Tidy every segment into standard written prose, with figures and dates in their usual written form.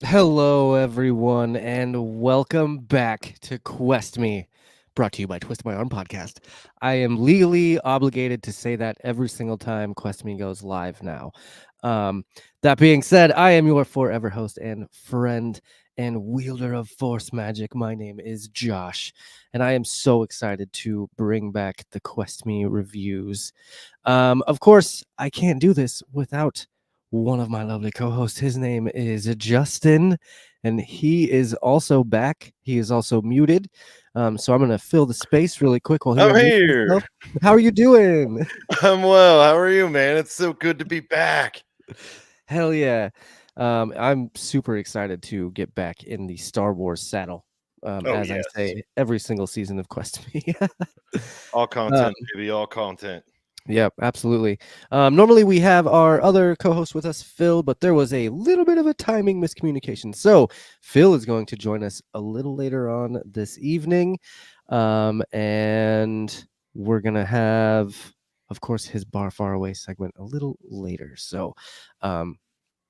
Hello, everyone, and welcome back to Quest Me, brought to you by Twist My Arm Podcast. I am legally obligated to say that every single time Quest Me goes live now. Um, that being said, I am your forever host and friend and wielder of Force Magic. My name is Josh, and I am so excited to bring back the Quest Me reviews. Of course, I can't do this without one of my lovely co-hosts. His name is Justin, and he is also back. He is also muted. So I'm gonna fill the space really quick while he I'm unmutes here. himself. How are you doing? I'm well. How are you, man? It's so good to be back. Hell yeah. I'm super excited to get back in the Star Wars saddle. Oh, As I yes. say every single season of Quest Me. All um, content, baby. All content. Yep, absolutely. Normally we have our other co-host with us, Phil, but there was a little bit of a timing miscommunication. So Phil is going to join us a little later on this evening. And we're gonna have, of course, his Bar Far Away segment a little later. So um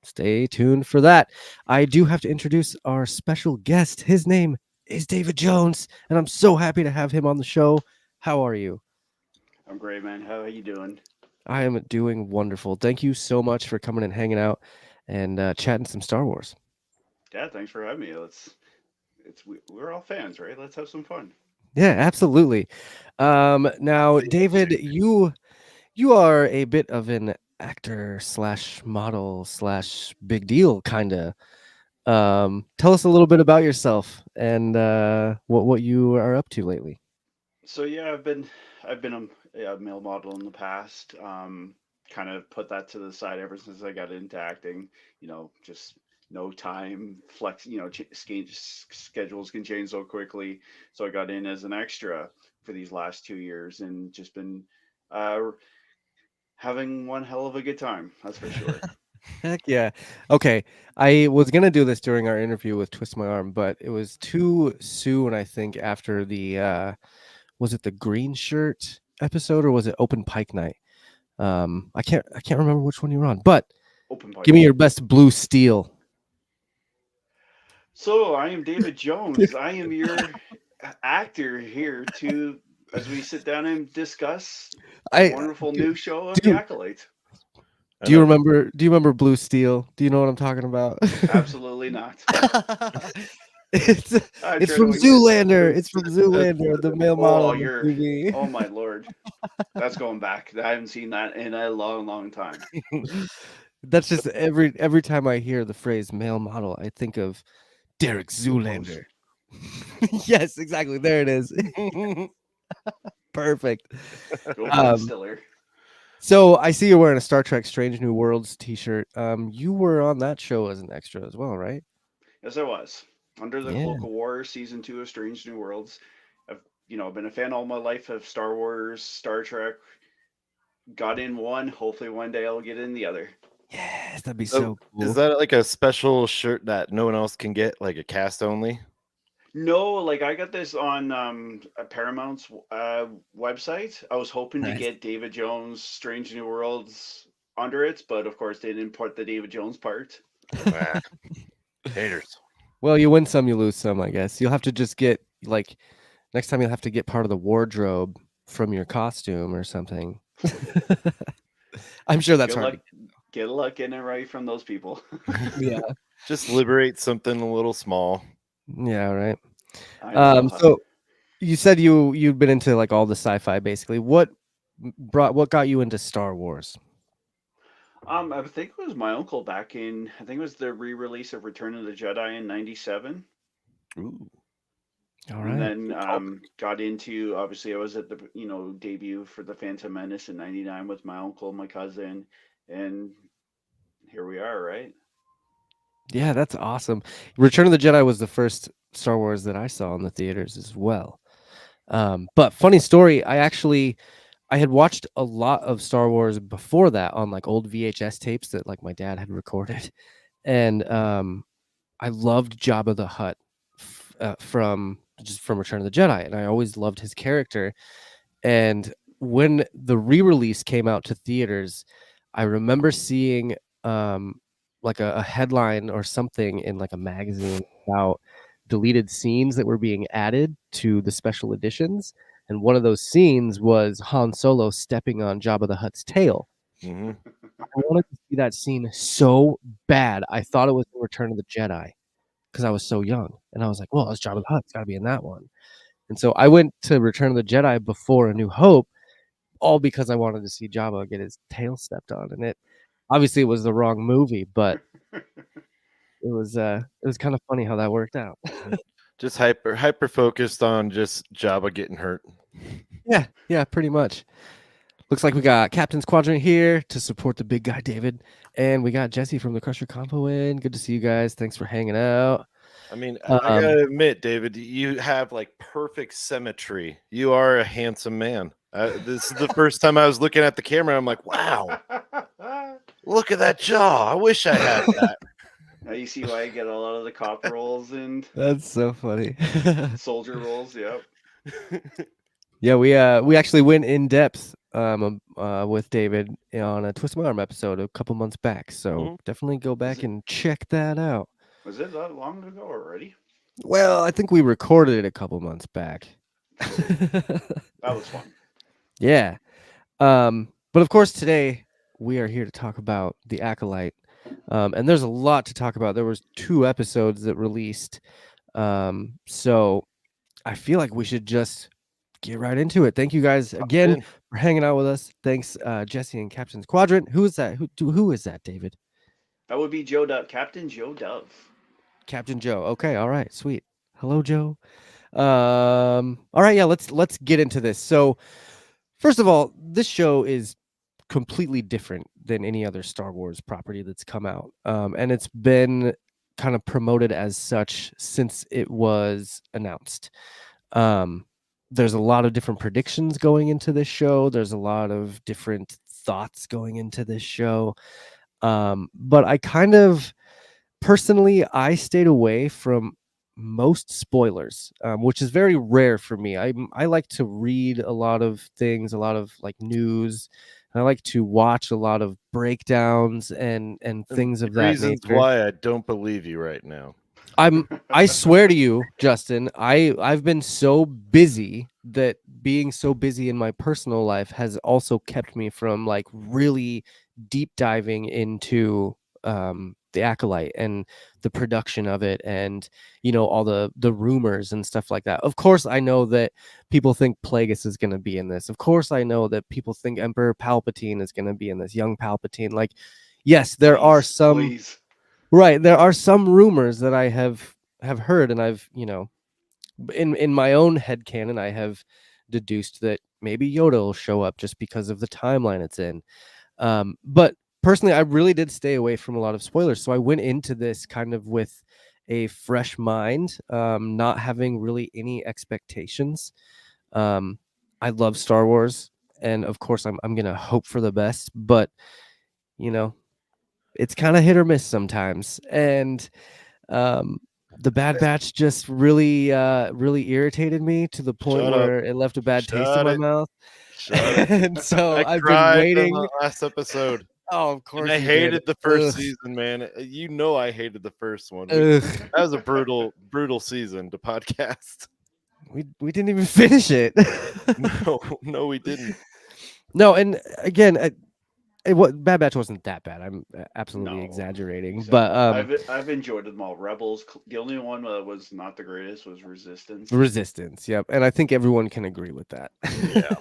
stay tuned for that. I do have to introduce our special guest. His name is David Jones, and I'm so happy to have him on the show. How are you? I'm great, man. How are you doing? I am doing wonderful. Thank you so much for coming and hanging out and chatting some Star Wars. Yeah, thanks for having me. We're all fans, right? Let's have some fun. Yeah, absolutely. Now, David, you are a bit of an actor slash model slash big deal kind of. Tell us a little bit about yourself and what you are up to lately. So yeah, I've been a male model in the past. Kind of put that to the side ever since I got into acting. Just no time flex. Schedules can change so quickly. So I got in as an extra for these last 2 years, and just been uh, having one hell of a good time. That's for sure. Heck yeah. Okay. I was gonna do this during our interview with Twist My Arm, but it was too soon, I think, after the was it the green shirt episode or was it open pike night? I can't remember which one you were on, but Open give me pike. your best blue steel. So I am David Jones. I am your actor here to as we sit down and discuss the I wonderful do, new show of The do Acolyte. I know. do you remember blue steel? Do you know what I'm talking about? Absolutely not. it's I'm it's trying to from wait for Zoolander. the. It's from Zoolander, the male Oh, model in you're. the movie. Oh my lord, that's going back. I haven't seen that in a long, long time. That's just every time I hear the phrase male model, I think of Derek Bill Post, Zoolander. Yes, exactly. There it is. Perfect. Bill Ben Um, Stiller. so I see you're wearing a Star Trek Strange New Worlds t-shirt. You were on that show as an extra as well, right? Yes, I was under the Yeah. Cloak of War, season 2 of Strange New Worlds. I've been a fan all my life of Star Wars, Star Trek. Got in one. Hopefully, one day I'll get in the other. Yes, that'd be So, so is cool. that like a special shirt that no one else can get, like a cast only? No, like I got this on Paramount's website. I was hoping to Nice. get David Jones' Strange New Worlds under it, but of course they didn't put the David Jones part. Ah, haters. Well, you win some, you lose some, I guess. You'll have to just get like next time you'll have to get part of the wardrobe from your costume or something. I'm sure that's Good hard luck. to Good luck getting it right from those people. Yeah. Just liberate something a little small. Yeah, right. I know. So you said you'd been into like all the sci-fi basically. What got you into Star Wars? I think it was my uncle back in. I think it was the re-release of Return of the Jedi in '97. Ooh. All And right. then Oh, got into, obviously I was at the debut for the Phantom Menace in '99 with my uncle, my cousin, and here we are, right? Yeah, that's awesome. Return of the Jedi was the first Star Wars that I saw in the theaters as well. But funny story, I had watched a lot of Star Wars before that on like old VHS tapes that like my dad had recorded, and I loved Jabba the Hutt from Return of the Jedi, and I always loved his character. And when the re-release came out to theaters, I remember seeing um like a headline or something in like a magazine about deleted scenes that were being added to the special editions, and one of those scenes was Han Solo stepping on Jabba the Hutt's tail. Hmm. I wanted to see that scene so bad. I thought it was in Return of the Jedi because I was so young, and I was like, "Well, it's Jabba the Hutt. It's got to be in that one." And so I went to Return of the Jedi before A New Hope, all because I wanted to see Jabba get his tail stepped on, and it was the wrong movie, but it was kind of funny how that worked out. Just hyper focused on just Jabba getting hurt. Yeah, pretty much. Looks like we got Captain's Quadrant here to support the big guy David, and we got Jesse from the Crusher Compo in. Good to see you guys. Thanks for hanging out. I mean, I Um, gotta admit, David, you have like perfect symmetry. You are a handsome man. This is the first time I was looking at the camera. I'm like, wow, look at that jaw. I wish I had that. Now you see why I get a lot of the cop roles and that's so funny. soldier roles. Yep. Yeah, we actually went in depth with David on a Twist My Arm episode a couple months back. So Mhm. definitely go back it- and check that out. Was it that long ago already? Well, I think we recorded it a couple months back. True. That was fun. Yeah. But of course today we are here to talk about the Acolyte. And there's a lot to talk about. There was 2 episodes that released. So I feel like we should just get right into it. Thank you guys again In. for hanging out with us. Thanks, Jesse and Captain's Quadrant. Who is that? Who is that, David? That would be Joe Dove, Captain Joe Dove. Captain Joe. Okay, all right, sweet. Hello, Joe. All right, yeah, let's get into this. So, first of all, this show is completely different than any other Star Wars property that's come out. And it's been kind of promoted as such since it was announced. Um, there's a lot of different predictions going into this show. There's a lot of different thoughts going into this show. But I kind of personally, I stayed away from most spoilers, which is very rare for me. I like to read a lot of things, a lot of like news. And I like to watch a lot of breakdowns and And things of that reasons nature. why I don't believe you right now. I swear to you, Justin, I've been so busy that being so busy in my personal life has also kept me from like really deep diving into the Acolyte and the production of it, and all the rumors and stuff like that. Of course I know that people think Plagueis is going to be in this. Of course I know that people think Emperor Palpatine is going to be in this, young Palpatine. Like, yes, there are some. Please. Right, there are some rumors that I have heard, and I've, in my own headcanon, I have deduced that maybe Yoda will show up just because of the timeline it's in. But personally, I really did stay away from a lot of spoilers, so I went into this kind of with a fresh mind, not having really any expectations. Um, I love Star Wars, and of course, I'm gonna hope for the best, but you know, it's kind of hit or miss sometimes, and um, the Bad Batch just really irritated me to the point Shut up. where it left a bad taste in Shut my it. mouth. Shut it. And so I I've been cried in waiting. the last episode. Oh, of And course I you did. hated the first Ugh, season, man. You know I hated the first one. ugh. That was a brutal season to podcast. We didn't even finish it. No, we didn't. No, and again, what Bad Batch wasn't that bad. I'm absolutely No. exaggerating, but Exactly. I've enjoyed them all. Rebels. The only one that was not the greatest was Resistance. Resistance. Yep, and I think everyone can agree with that. Yeah.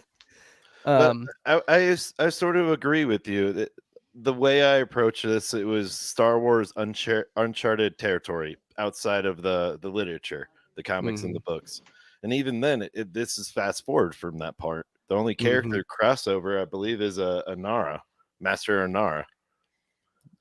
But um, I sort of agree with you that the way I approach this, it was Star Wars uncharted territory outside of the literature, the comics and mhm, the books. And even then, this is fast forward from that part. The only mhm. character crossover, I believe, is a Nara, Master Nara.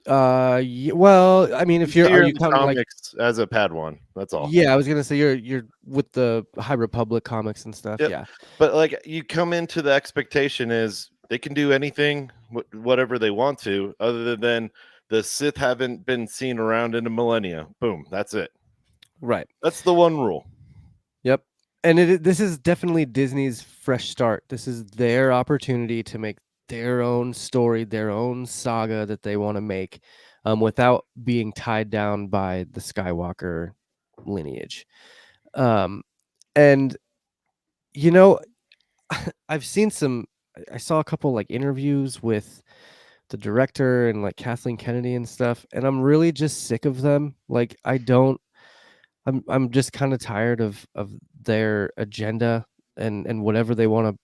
Well, I mean, You if see are her in you the counting like, comics as a Padawan. That's all. yeah, I was gonna say you're with the High Republic comics and stuff. Yep. Yeah, But like you come into the expectation is they can do anything, whatever they want to, other than the Sith haven't been seen around in a millennia. Boom, that's it. right. That's the one rule. Yep. And this is definitely Disney's fresh start. This is their opportunity to make their own story, their own saga that they want to make. without being tied down by the Skywalker lineage. Um, and you know, I've seen some. I saw a couple like interviews with the director and like Kathleen Kennedy and stuff, and I'm really just sick of them. Like I don't. I'm just kind of tired of their agenda and whatever they want to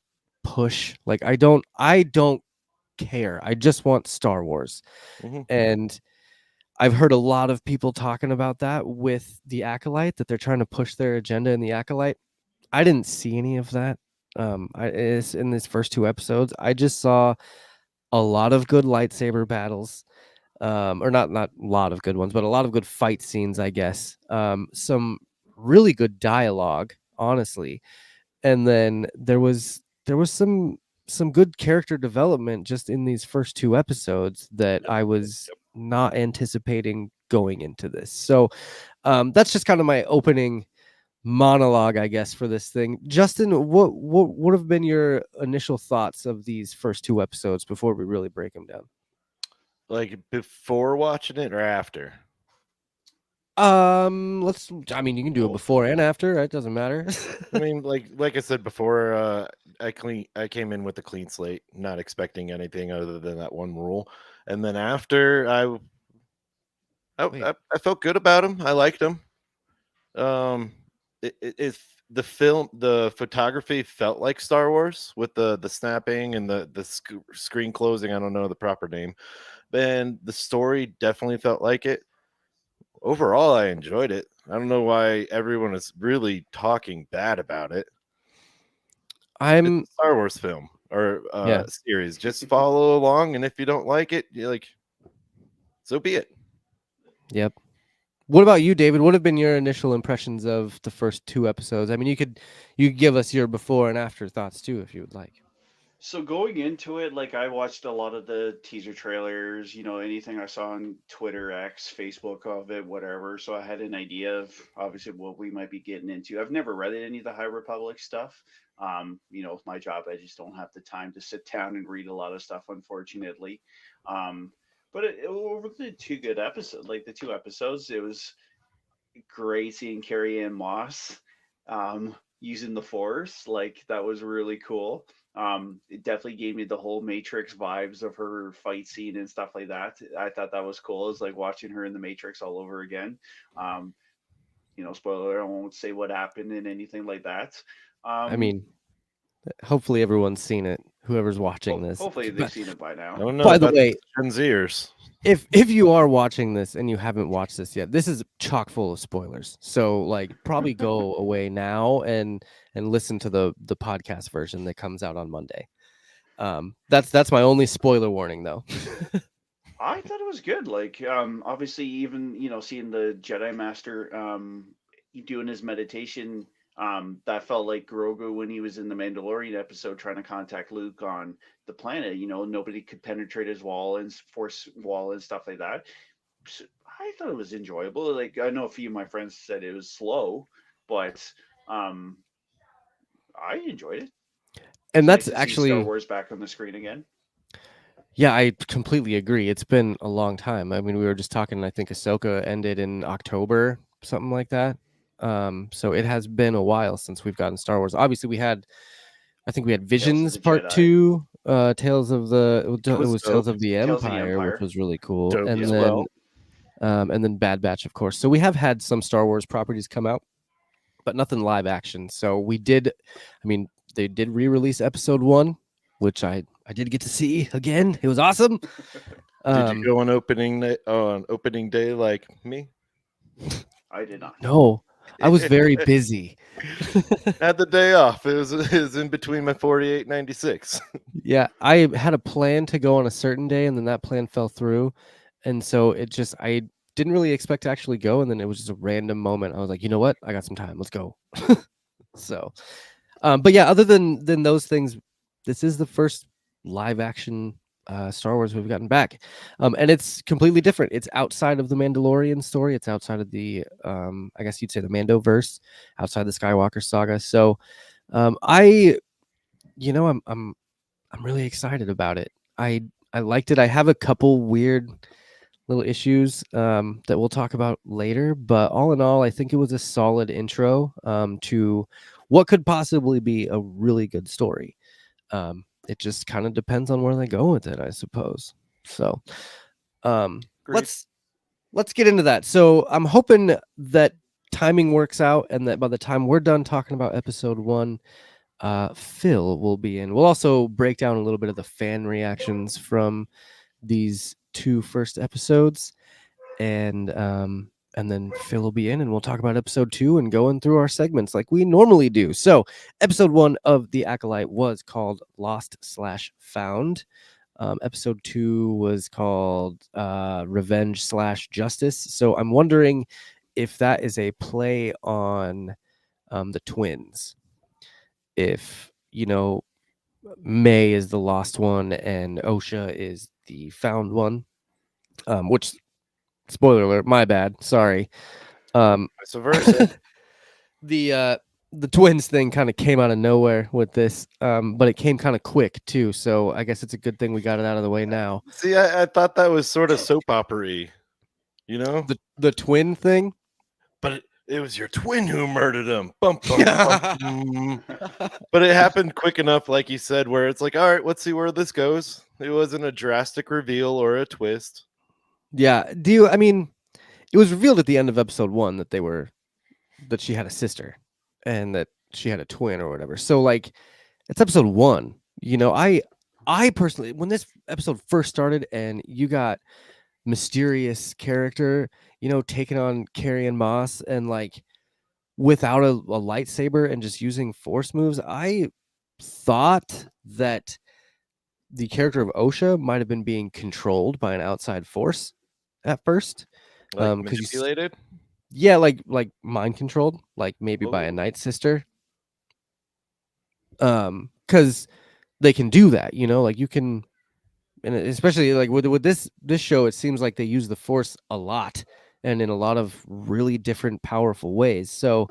push. Like I don't care. I just want Star Wars. Hmm. And I've heard a lot of people talking about that with the Acolyte, that they're trying to push their agenda in the Acolyte. I didn't see any of that. It's in these first two episodes. I just saw a lot of good lightsaber battles, or not a lot of good ones, but a lot of good fight scenes, I guess. Some really good dialogue, honestly, and then there was some good character development just in these first two episodes that Yep. I was not anticipating going into this. So that's just kind of my opening monologue, I guess, for this thing. Justin, what would have been your initial thoughts of these first two episodes before we really break them down? Like before watching it or after? Let's. I mean, you can do it Both. before and after. It doesn't matter. I mean, like I said before, I came in with a clean slate, not expecting anything other than that one rule. And then after, Wait, I felt good about him. I liked him. Um, if the film, the photography felt like Star Wars with the snapping and the screen closing. I don't know the proper name, and the story definitely felt like it. Overall, I enjoyed it. I don't know why everyone is really talking bad about it. It's I'm. a Star Wars film or Yeah. series. Just follow along, and if you don't like it, you like, so be it. Yep. What about you, David? What have been your initial impressions of the first two episodes? I mean, you could give us your before and after thoughts too, if you would like. So going into it, like I watched a lot of the teaser trailers, anything I saw on Twitter, X, Facebook of it, whatever. So I had an idea of obviously what we might be getting into. I've never read any of the High Republic stuff. With my job, I just don't have the time to sit down and read a lot of stuff, unfortunately. Um, but it were the two good episodes, like the two episodes, it was great seeing Carrie Ann Moss using the Force. Like that was really cool. It definitely gave me the whole Matrix vibes of her fight scene and stuff like that. I thought that was cool. It's like watching her in the Matrix all over again. Um, Spoiler, I won't say what happened and anything like that. I Um, mean, hopefully everyone's seen it. Whoever's watching this. Hopefully they've seen it by I now. don't know By the about way, Gen Zers. if you are watching this and you haven't watched this yet, this is chock full of spoilers. So like probably go away now and listen to the podcast version that comes out on Monday. That's my only spoiler warning though. I thought it was good. Like, obviously, even seeing the Jedi Master doing his meditation, that felt like Grogu when he was in the Mandalorian episode trying to contact Luke on the planet. Nobody could penetrate his wall and force wall and stuff like that. So I thought it was enjoyable. Like, I know a few of my friends said it was slow, but um, I enjoyed it. And It's nice that's to see Star actually, Wars back on the screen again. yeah, I completely agree. It's been a long time. I mean, we were just talking, I think Ahsoka ended in October, something like that. So it has been a while since we've gotten Star Wars. Obviously, I think we had Tales of Visions the Part Jedi, 2, Tales of the It it was was Tales dope. of the Tales of the Empire, which Empire. was really cool. Dope as well. And then Bad Batch, of course. So we have had some Star Wars properties come out, but nothing live action. So I mean, they did re-release Episode 1, which I did get to see again. It was awesome. Did you Um, go on opening day like me? I did not. no, I was very busy. Had the day off. It was in between my 48 96. Yeah, I had a plan to go on a certain day, and then that plan fell through, and so I didn't really expect to actually go, and then it was just a random moment. I was like, you know what, I got some time, let's go. So, but yeah, other than those things, this is the first live action Star Wars we've gotten back, and it's completely different. It's outside of the Mandalorian story. It's outside of the I guess you'd say the Mandoverse, outside the Skywalker saga. So, I you know I'm really excited about it. I liked it. I have a couple weird little issues that we'll talk about later. But all in all, I think it was a solid intro to what could possibly be a really good story. It just kind of depends on where they go with it, I suppose. So um, Agreed. let's get into that. So I'm hoping that timing works out, and that by the time we're done talking about episode 1, Phil will be in. We'll also break down a little bit of the fan reactions from these 2 first episodes, and then Phil will be in, and we'll talk about episode 2 and going through our segments like we normally do. So episode 1 of The Acolyte was called Lost/Found. Episode 2 was called Revenge/Justice. So I'm wondering if that is a play on the twins. If, May is the lost one and Osha is the found one. Which, spoiler alert, my bad. Sorry. Vice versa. The twins thing kind of came out of nowhere with this, but it came kind of quick too. So I guess it's a good thing we got it out of the way now. See, I thought that was sort of soap opera-y, you know? The twin thing. But it was your twin who murdered him. Bum, bum, bum, bum. But it happened quick enough, like you said, where it's like, all right, let's see where this goes. It wasn't a drastic reveal or a twist. Yeah. I mean, it was revealed at the end of episode 1 that she had a sister and that she had a twin or whatever. So like, it's episode 1. I personally, when this episode first started and you got mysterious character, taking on Carrie and Moss and like without a lightsaber and just using force moves, I thought that the character of Osha might have been being controlled by an outside force at first. Like 'Cause manipulated? yeah, like mind controlled, like maybe by a Oh. night sister. Because they can do that, like you can, and especially like with this show, it seems like they use the force a lot and in a lot of really different powerful ways. So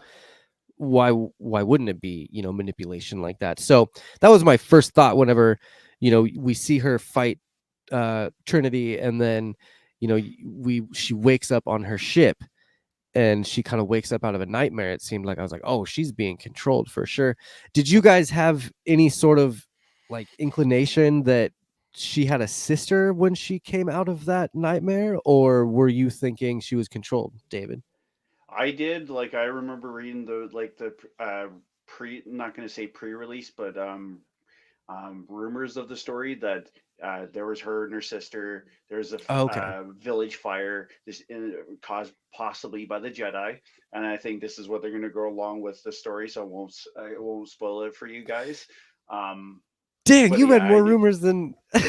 why wouldn't it be, manipulation like that? So that was my first thought whenever, we see her fight Trinity, and then, she wakes up on her ship and she kind of wakes up out of a nightmare. It seemed like I was like, oh, she's being controlled for sure. Did you guys have any sort of like inclination that she had a sister when she came out of that nightmare, or were you thinking she was controlled, David? I did. Like, I remember reading the not going to say pre-release, but rumors of the story that there was her and her sister. There's a Okay. village fire, caused possibly by the Jedi, and I think this is what they're going to go along with the story. So I won't spoil it for you guys. Dang, But you read yeah, more rumors than that's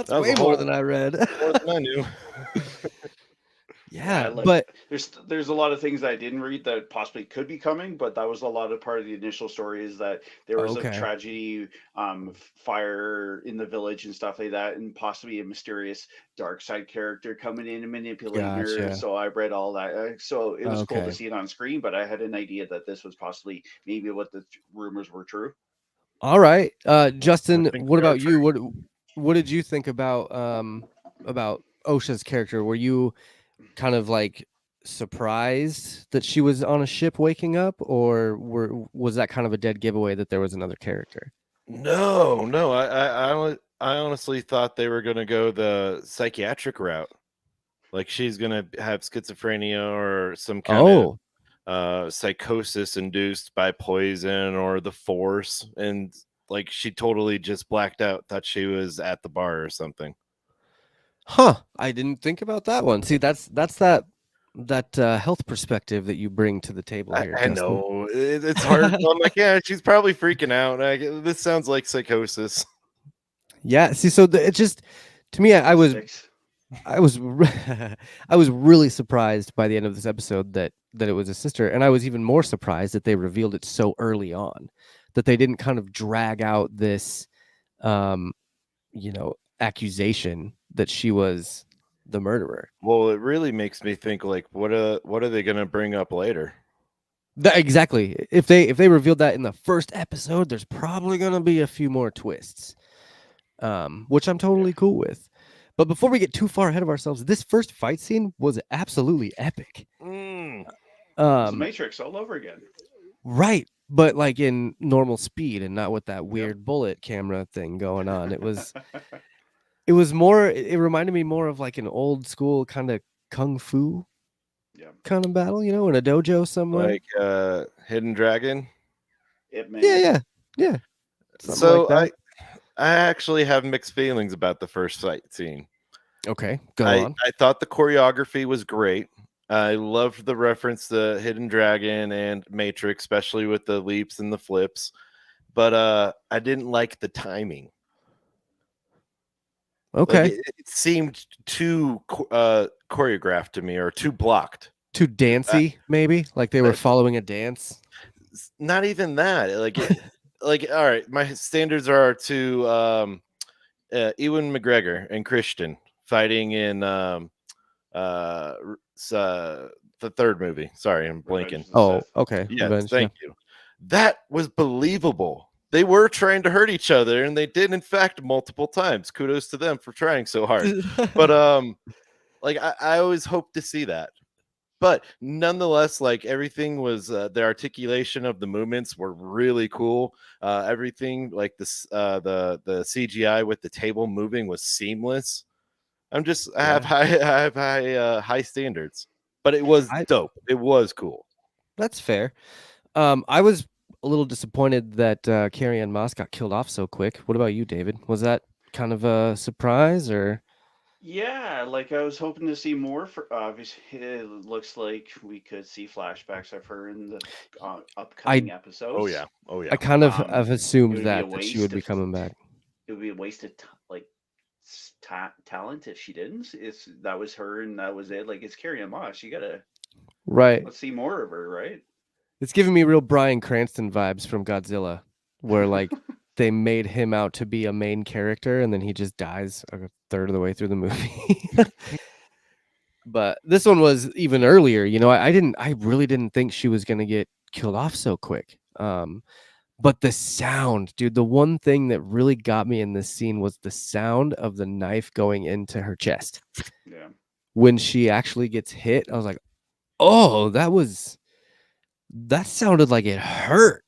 That was way a more whole than I read. more than I knew. Yeah, like but there's a lot of things I didn't read that possibly could be coming, but that was a lot of part of the initial story, is that there was a okay. tragedy, fire in the village and stuff like that, and possibly a mysterious dark side character coming in and manipulating her. Gotcha. So I read all that. So it was cool to Okay. see it on screen, but I had an idea that this was possibly maybe what the rumors were true. All right. I Justin, think what they are about you? true. What did you think about Osha's character? Were you kind of like surprised that she was on a ship waking up, or was that kind of a dead giveaway that there was another character? No. I honestly thought they were going to go the psychiatric route. Like she's going to have schizophrenia or some kind of psychosis induced by poison or the force, and like she totally just blacked out, thought she was at the bar or something. Huh. I didn't think about that one. See, that's that health perspective that you bring to the table here, I Justin. know it's hard. I'm like, yeah, she's probably freaking out. This sounds like psychosis. Yeah. See, so it just, to me, I was I was really surprised by the end of this episode that it was a sister, and I was even more surprised that they revealed it so early on, that they didn't kind of drag out this accusation that she was the murderer. Well, it really makes me think, like, what are they going to bring up later? Exactly. If they revealed that in the first episode, there's probably going to be a few more twists, which I'm totally cool with. But before we get too far ahead of ourselves, this first fight scene was absolutely epic. Mm. It was the Um, Matrix all over again. right, but like in normal speed and not with that weird bullet camera thing going on. It was more. It reminded me more of like an old school kind of kung fu Yeah. kind of battle, in a dojo somewhere. Like Hidden Dragon. It Yeah, man. something So like that. I actually have mixed feelings about the first fight scene. Okay, go I on. I thought the choreography was great. I loved the reference to Hidden Dragon and Matrix, especially with the leaps and the flips. But I didn't like the timing. Like Okay, it seemed too choreographed to me, or too blocked. too dancey, maybe like they were following a dance. Not even that. Like all right, my standards are to Ewan McGregor and Christian fighting in the third movie. Sorry, I'm Revenge blanking. of the Oh, Sith. okay, Yes, revenge. thank you. That was believable. They were trying to hurt each other, and they did, in fact, multiple times. Kudos to them for trying so hard. But like I always hope to see that. But nonetheless, like everything was, the articulation of the movements were really cool. Everything like this, the CGI with the table moving was seamless. I have high standards, but it was I dope. It was cool. That's fair. I was a little disappointed that Carrie Ann Moss got killed off so quick. What about you, David? Was that kind of a surprise, or Yeah, like I was hoping to see more. For obviously, it looks like we could see flashbacks of her in the I upcoming Oh episodes. yeah, oh I yeah. kind of Um, have it assumed would be a that she would waste be if coming back. it would be a waste of like talent if she didn't. It's that was her and that was it. Like it's Carrie Ann Moss. You gotta Right. let's see more of her, right? It's giving me real Bryan Cranston vibes from Godzilla, where like they made him out to be a main character and then he just dies a third of the way through the movie. But this one was even earlier. I really didn't think she was gonna get killed off so quick. But the sound, dude, the one thing that really got me in this scene was the sound of the knife going into her chest. Yeah, When she actually gets hit, I was like, oh, that sounded like it hurt.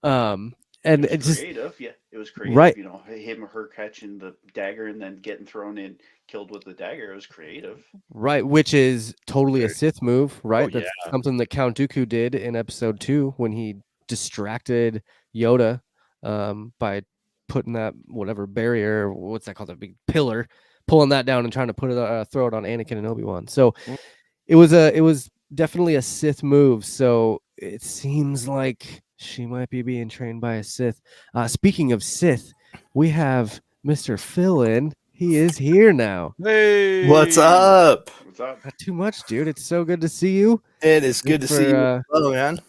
um, it and was it just creative. Yeah, it was right, creative. You know, him or her catching the dagger and then getting thrown in, killed with the dagger. It was creative. right, which is totally a Very- Sith move, Oh right? yeah. That's something that Count Dooku did in episode 2 when he distracted Yoda by putting that whatever barrier, what's that called, a big pillar, pulling that down and trying to put it throw it on Anakin and Obi-Wan. So Mm. it was definitely a Sith move. So it seems like she might be being trained by a Sith. Speaking of Sith, we have Mr. Phil in. He is here now. Hey, What's up? What's up? Not too much, dude. It's so good to see you. It is good to Thanks see for, you. Oh man.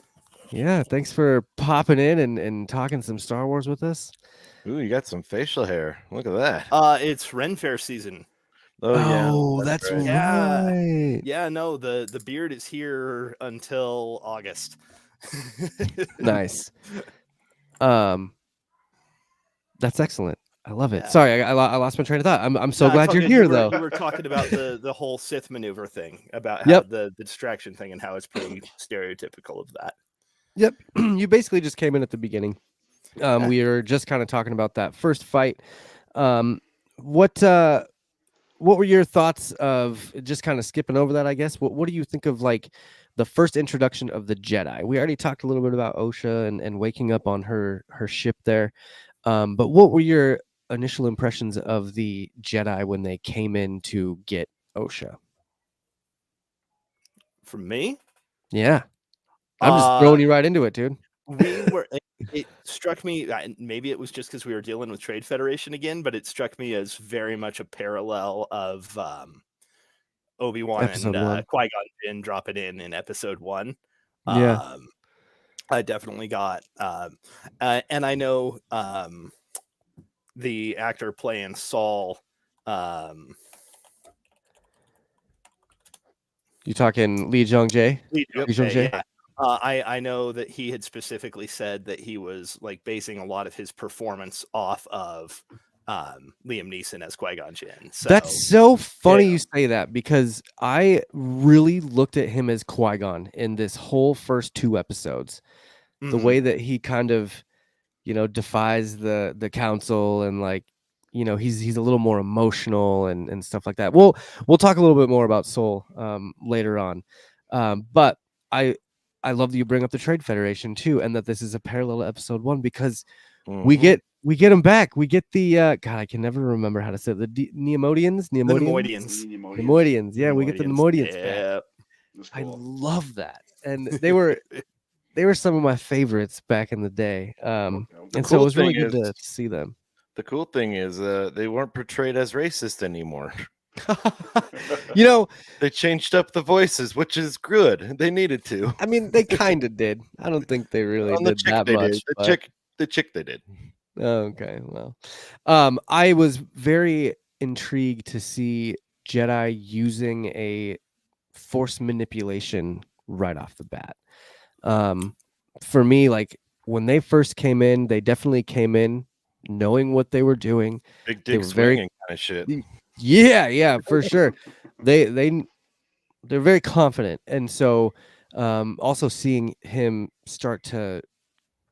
Yeah, thanks for popping in and talking some Star Wars with us. Ooh, you got some facial hair. Look at that. It's Ren Fair season. Oh yeah, Oh, that's right. Yeah. right. Yeah, no, the beard is here until August. Nice. That's excellent. I love it. Yeah. Sorry, I lost my train of thought. I'm so Nah, glad it's you're all good. here, You though. were talking about the whole Sith maneuver thing, about how Yep. the distraction thing and how it's pretty stereotypical of that. Yep. You basically just came in at the beginning. We were just kind of talking about that first fight. Um, what were your thoughts of just kind of skipping over that, I guess? What do you think of like the first introduction of the Jedi? We already talked a little bit about Osha and waking up on her ship there. But what were your initial impressions of the Jedi when they came in to get Osha? For me, Yeah. I'm just throwing you right into it, dude. it struck me, maybe it was just because we were dealing with Trade Federation again, but it struck me as very much a parallel of Obi-Wan Episode and 1. Qui-Gon Jinn dropping in episode 1. Yeah. I definitely got, and I know the actor playing Saul. You talking Lee Jong-jae? Lee Lee Jong-jae, Jong-jae? yeah. I know that he had specifically said that he was like basing a lot of his performance off of Liam Neeson as Qui-Gon Jinn. So That's so funny yeah. you say that, because I really looked at him as Qui-Gon in this whole first 2 episodes. The Mhm. way that he kind of, defies the council, and like, he's a little more emotional and stuff like that. We'll talk a little bit more about Soul later on. But I love that you bring up the Trade Federation too, and that this is a parallel to episode 1, because we Mhm. get them back. We get the God, I can never remember how to say it. The Neimoidians. The Neimoidians. Neimoidians. Yeah, we get the Neimoidians, Neimoidians back. yeah. It was I cool. love that, and they were some of my favorites back in the day. And so it cool was really thing good to is- see them. The cool thing is they weren't portrayed as racist anymore. You know, They changed up the voices, which is good. They needed to. I mean, they kind of did. I don't think they really On the did chick that they much. did. But The chick they did. okay, well, I was very intrigued to see Jedi using a force manipulation right off the bat. For me, like, when they first came in, they definitely came in knowing what they were doing. Big They dick were very swinging kind of shit. yeah, for sure. They're very confident, and so also seeing him start to,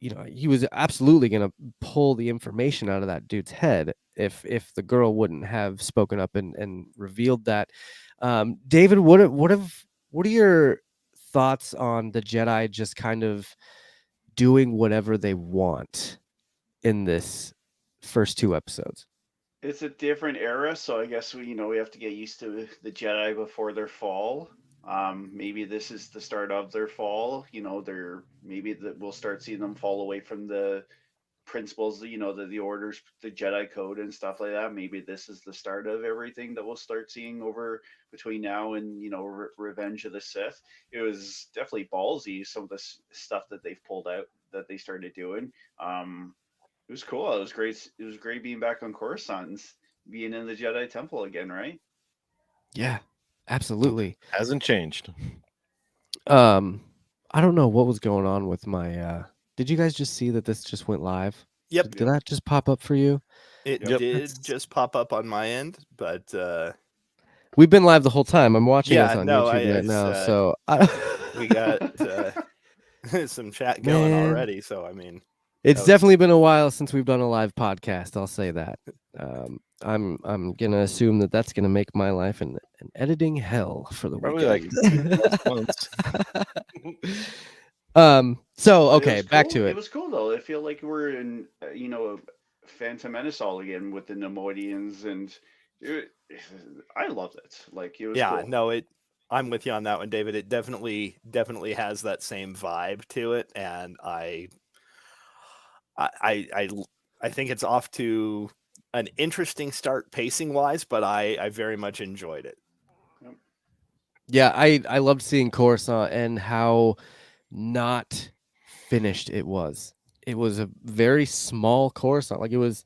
he was absolutely going to pull the information out of that dude's head if the girl wouldn't have spoken up and revealed that. David, what are your thoughts on the Jedi just kind of doing whatever they want in this first 2 episodes? It's a different era, so I guess we have to get used to the Jedi before their fall. Maybe this is the start of their fall. Maybe that we'll start seeing them fall away from the principles, the orders, the Jedi code and stuff like that. Maybe this is the start of everything that we'll start seeing over between now and Revenge of the Sith. It was definitely ballsy, some of the stuff that they've pulled out that they started doing. It was cool. It was great. It was great being back on Coruscant, and being in the Jedi Temple again, right? Yeah, absolutely. Hasn't changed. I don't know what was going on with my did you guys just see that this just went live? Yep. Did that just pop up for you? It Yep. did That's- just pop up on my end, but We've been live the whole time. I'm watching Yeah, us on no, YouTube I- right now. it's, So we got some chat going Man. already. So I mean, it's that was- definitely been a while since we've done a live podcast. I'll say that. I'm gonna assume that that's gonna make my life an editing hell for the Probably like weekend. 2+ months. So But okay, was back cool. to It it. was cool though. I feel like we're in, Phantom Menace all again with the Neimoidians, and I loved it. Like it was yeah, cool. no, I'm with you on that one, David. It definitely has that same vibe to it, and I think it's off to an interesting start pacing wise, but I very much enjoyed it. Yeah, I loved seeing Coruscant and how not finished it was. It was a very small Coruscant. Like it was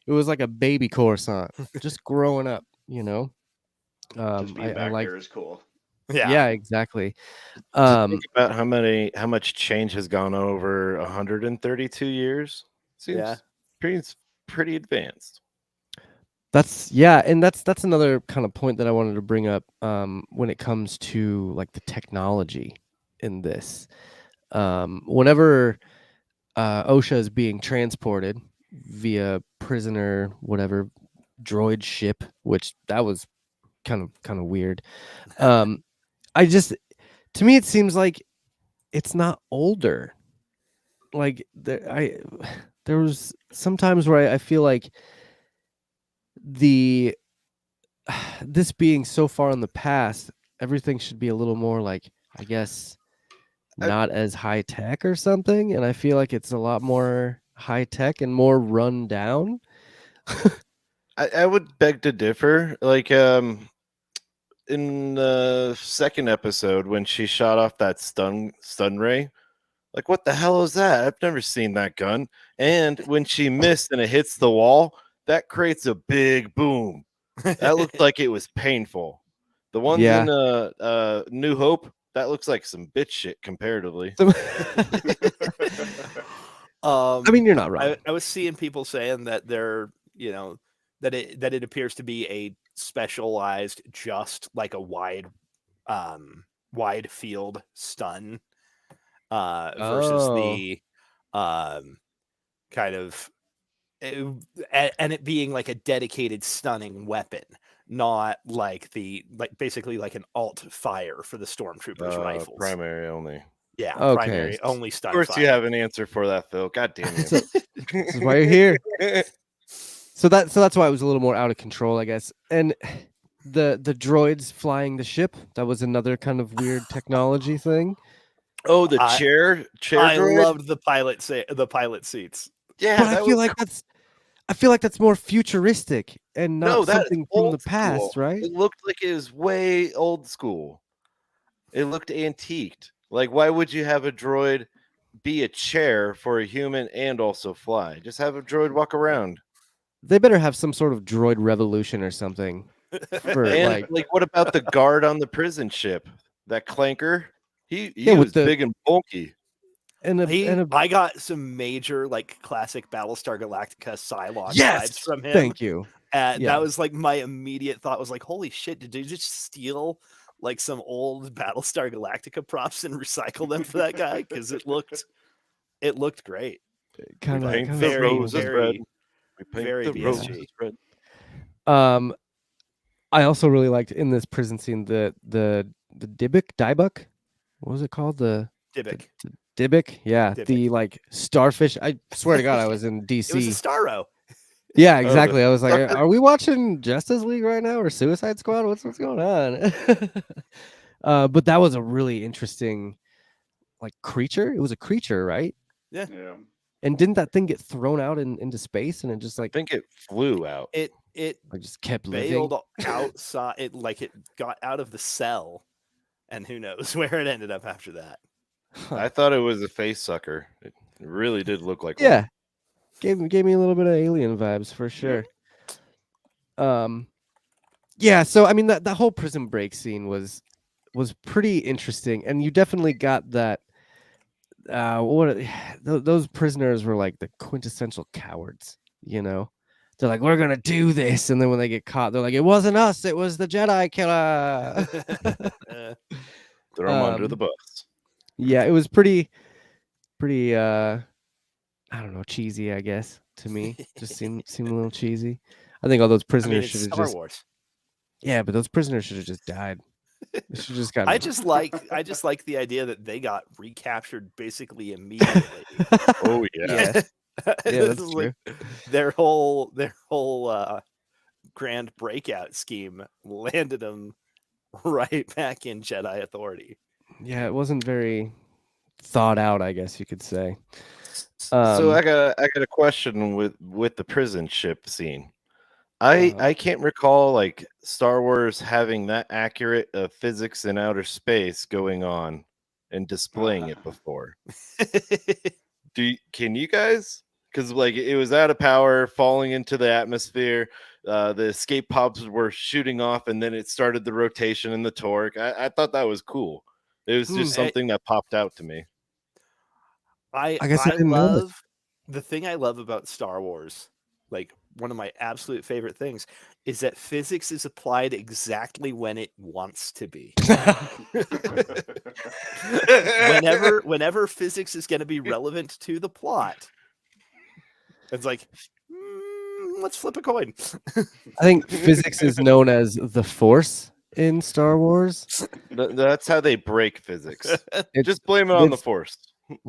like a baby Coruscant just growing up, Just being I back like there is cool. yeah, exactly. To think about how much change has gone over 132 years. Seems Yeah. pretty advanced. and that's another kind of point that I wanted to bring up when it comes to like the technology in this. Whenever Osha is being transported via prisoner whatever droid ship, which that was kind of weird. To me it seems like it's not older. Like there was sometimes where I feel like this being so far in the past, everything should be a little more like, I guess, not as high tech or something. And I feel like it's a lot more high tech and more run down. I would beg to differ. Like in the second episode when she shot off that stun ray, like what the hell is that? I've never seen that gun. And when she missed and it hits the wall, that creates a big boom. That looked like it was painful. The ones Yeah. in New Hope, that looks like some bitch shit comparatively. I mean, you're not wrong. I was seeing people saying that they're that it appears to be a specialized, just like a wide field stun, versus Oh, the kind of and it being like a dedicated stunning weapon, not like basically like an alt fire for the stormtroopers rifles. Primary only. Yeah, okay. primary only Of stun course, fire. you have an answer for that, Phil. God damn you. So this is why you're here. So that's why it was a little more out of control, I guess. And the droids flying the ship, that was another kind of weird technology thing. Oh, the I- chair I droid? loved the pilot seats. Yeah, But that was I feel like that's more futuristic and not no, that is something from the old past, school. right? It looked like it was way old school. It looked antiqued. Like, why would you have a droid be a chair for a human and also fly? Just have a droid walk around. They better have some sort of droid revolution or something for And like, what about the guard on the prison ship? That clanker? He Yeah, with was the- big and bulky. I got some major like classic Battlestar Galactica Cylon yes, vibes from him. thank you. Yeah. That was like my immediate thought was like, holy shit, did they just steal like some old Battlestar Galactica props and recycle them for that guy? Because it looked great. Kind of Paint the very, roses very, red. We paint very the BSG. roses red. I also really liked in this prison scene the Dybbuk. What was it called? The Dybbuk. Dybbuk? Yeah, Dybbuk. the like starfish. I swear to God, I was in It was a DC. Starro. Yeah, exactly. I was like, Star- are we watching Justice League right now or Suicide Squad? What's going on? But that was a really interesting like creature. It was a creature, right? Yeah. And didn't that thing get thrown out into space and it just I like think it flew out. It like just kept living? bailed outside. It got out of the cell, and who knows where it ended up after that. I thought it was a face sucker. It really did look like Yeah. Gave me a little bit of alien vibes for sure. Yeah, so I mean that whole prison break scene was pretty interesting, and you definitely got that those prisoners were like the quintessential cowards, you know. They're like, we're gonna do this, and then when they get caught, they're like, it wasn't us, it was the Jedi killer. Throw them under the bus. Yeah, it was pretty I don't know, cheesy, I guess, to me. Just seemed a little cheesy. I think all those I prisoners mean, it's should have Star just Wars. Yeah, but those prisoners should have just died. They should just got I just like the idea that they got recaptured basically immediately. Oh yeah. Yeah, This that's is true. like their whole grand breakout scheme landed them right back in Jedi authority. Yeah, it wasn't very thought out, I guess you could say. So I got a question with the prison ship scene. I can't recall like Star Wars having that accurate of physics in outer space going on and displaying it before. Can you guys? Because like it was out of power, falling into the atmosphere. The escape pods were shooting off, and then it started the rotation and the torque. I thought that was cool. It was just something that popped out to me. I guess I didn't know that. The thing I love about Star Wars, like one of my absolute favorite things, is that physics is applied exactly when it wants to be. whenever physics is going to be relevant to the plot, it's like, let's flip a coin. I think physics is known as the Force in Star Wars. That's how they break physics. It's- Just blame it on the it's- Force.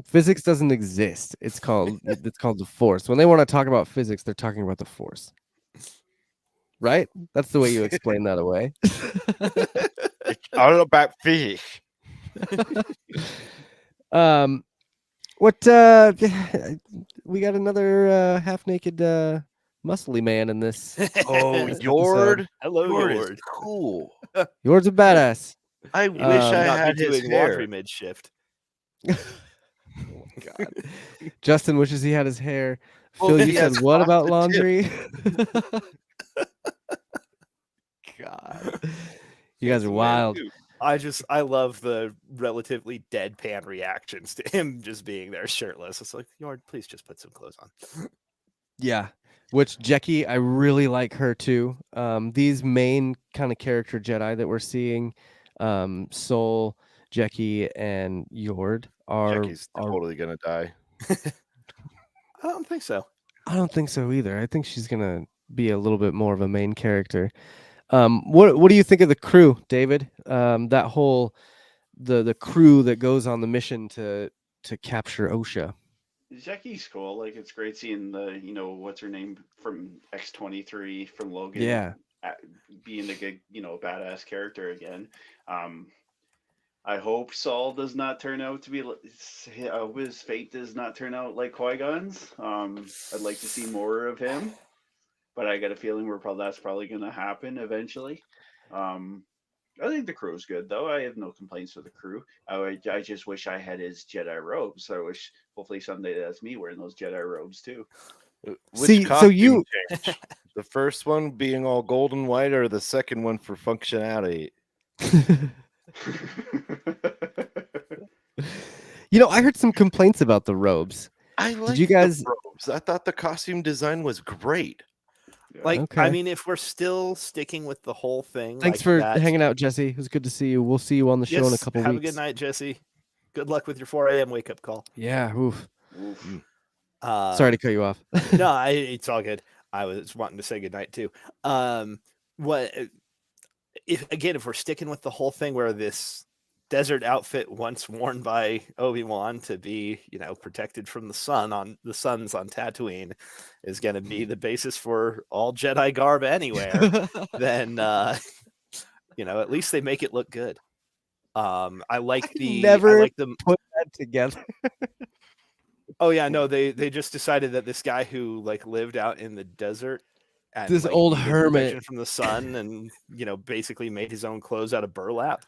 Physics doesn't exist. It's called the Force. When they want to talk about physics, they're talking about the Force. Right? That's the way you explain that away. It's all about physics. What we got another half naked muscly man in this. Oh, This Yord. Hello, Yord Yord. is cool. Yord's a badass. I He wish may I not had be his doing hair. laundry mid shift. God. Justin wishes he had his hair. Well, Phil, he you said has what about frosted laundry? God. You guys are wild. I love the relatively deadpan reactions to him just being there shirtless. It's like, Yord, please just put some clothes on. Yeah. Which Jackie, I really like her too. These main kind of character Jedi that we're seeing, Soul, Jackie, and Yord Jackie's are. totally gonna die. I don't think so. I don't think so either. I think she's gonna be a little bit more of a main character. What do you think of the crew, David? That whole the crew that goes on the mission to capture OSHA. Jackie's cool. Like it's great seeing the what's her name from X-23 from Logan Yeah. being a good badass character again. Um, I hope Saul does not turn out to be his fate does not turn out like Qui-Gon's. I'd like to see more of him, but I got a feeling that's probably going to happen eventually. Um, I think the crew's good though. I have no complaints with the crew. I just wish I had his Jedi robes. I wish hopefully someday that's me wearing those Jedi robes too. Which See, so costume you change? The first one being all gold and white, or the second one for functionality? I heard some complaints about the robes. I Did you like the guys robes. I thought the costume design was great. Yeah. Like, I Okay. mean, if we're still sticking with the whole thing, Thanks like for that. hanging out, Jesse. It was good to see you. We'll see you on the show in a Yes, couple have weeks. a good night, Jesse. Good luck with your 4 a.m. wake up call. Yeah, oof. Oof. Sorry to cut you off. No, it's all good. I was wanting to say good night too. What if we're sticking with the whole thing where this desert outfit once worn by Obi-Wan to be, protected from the suns on Tatooine is going to be the basis for all Jedi garb anywhere, then at least they make it look good. I like never the put that together. Oh yeah, no, they just decided that this guy who lived out in the desert and This old needed hermit. protection from the sun and basically made his own clothes out of burlap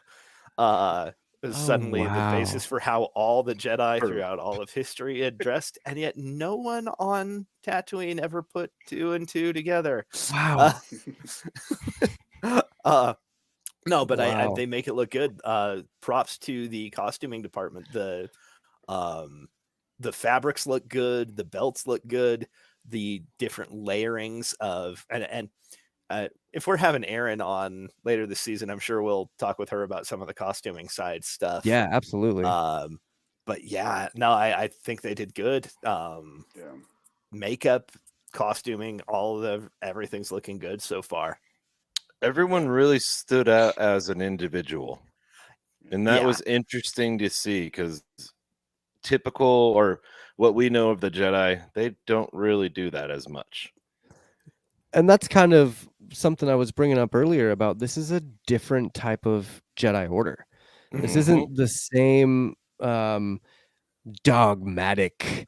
was suddenly the basis for how all the Jedi throughout all of history had dressed, and yet no one on Tatooine ever put 2 and 2 together. Wow. No, but Wow. they make it look good. Props to the costuming department. The fabrics look good, the belts look good, the different layerings of and if we're having Erin on later this season, I'm sure we'll talk with her about some of the costuming side stuff. Yeah, absolutely. But yeah, no, I think they did good. Yeah. Makeup, costuming, everything's looking good so far. Everyone really stood out as an individual, and that Yeah. was interesting to see because typical or what we know of the Jedi, they don't really do that as much. And that's kind of something I was bringing up earlier about this is a different type of Jedi Order. This isn't the same dogmatic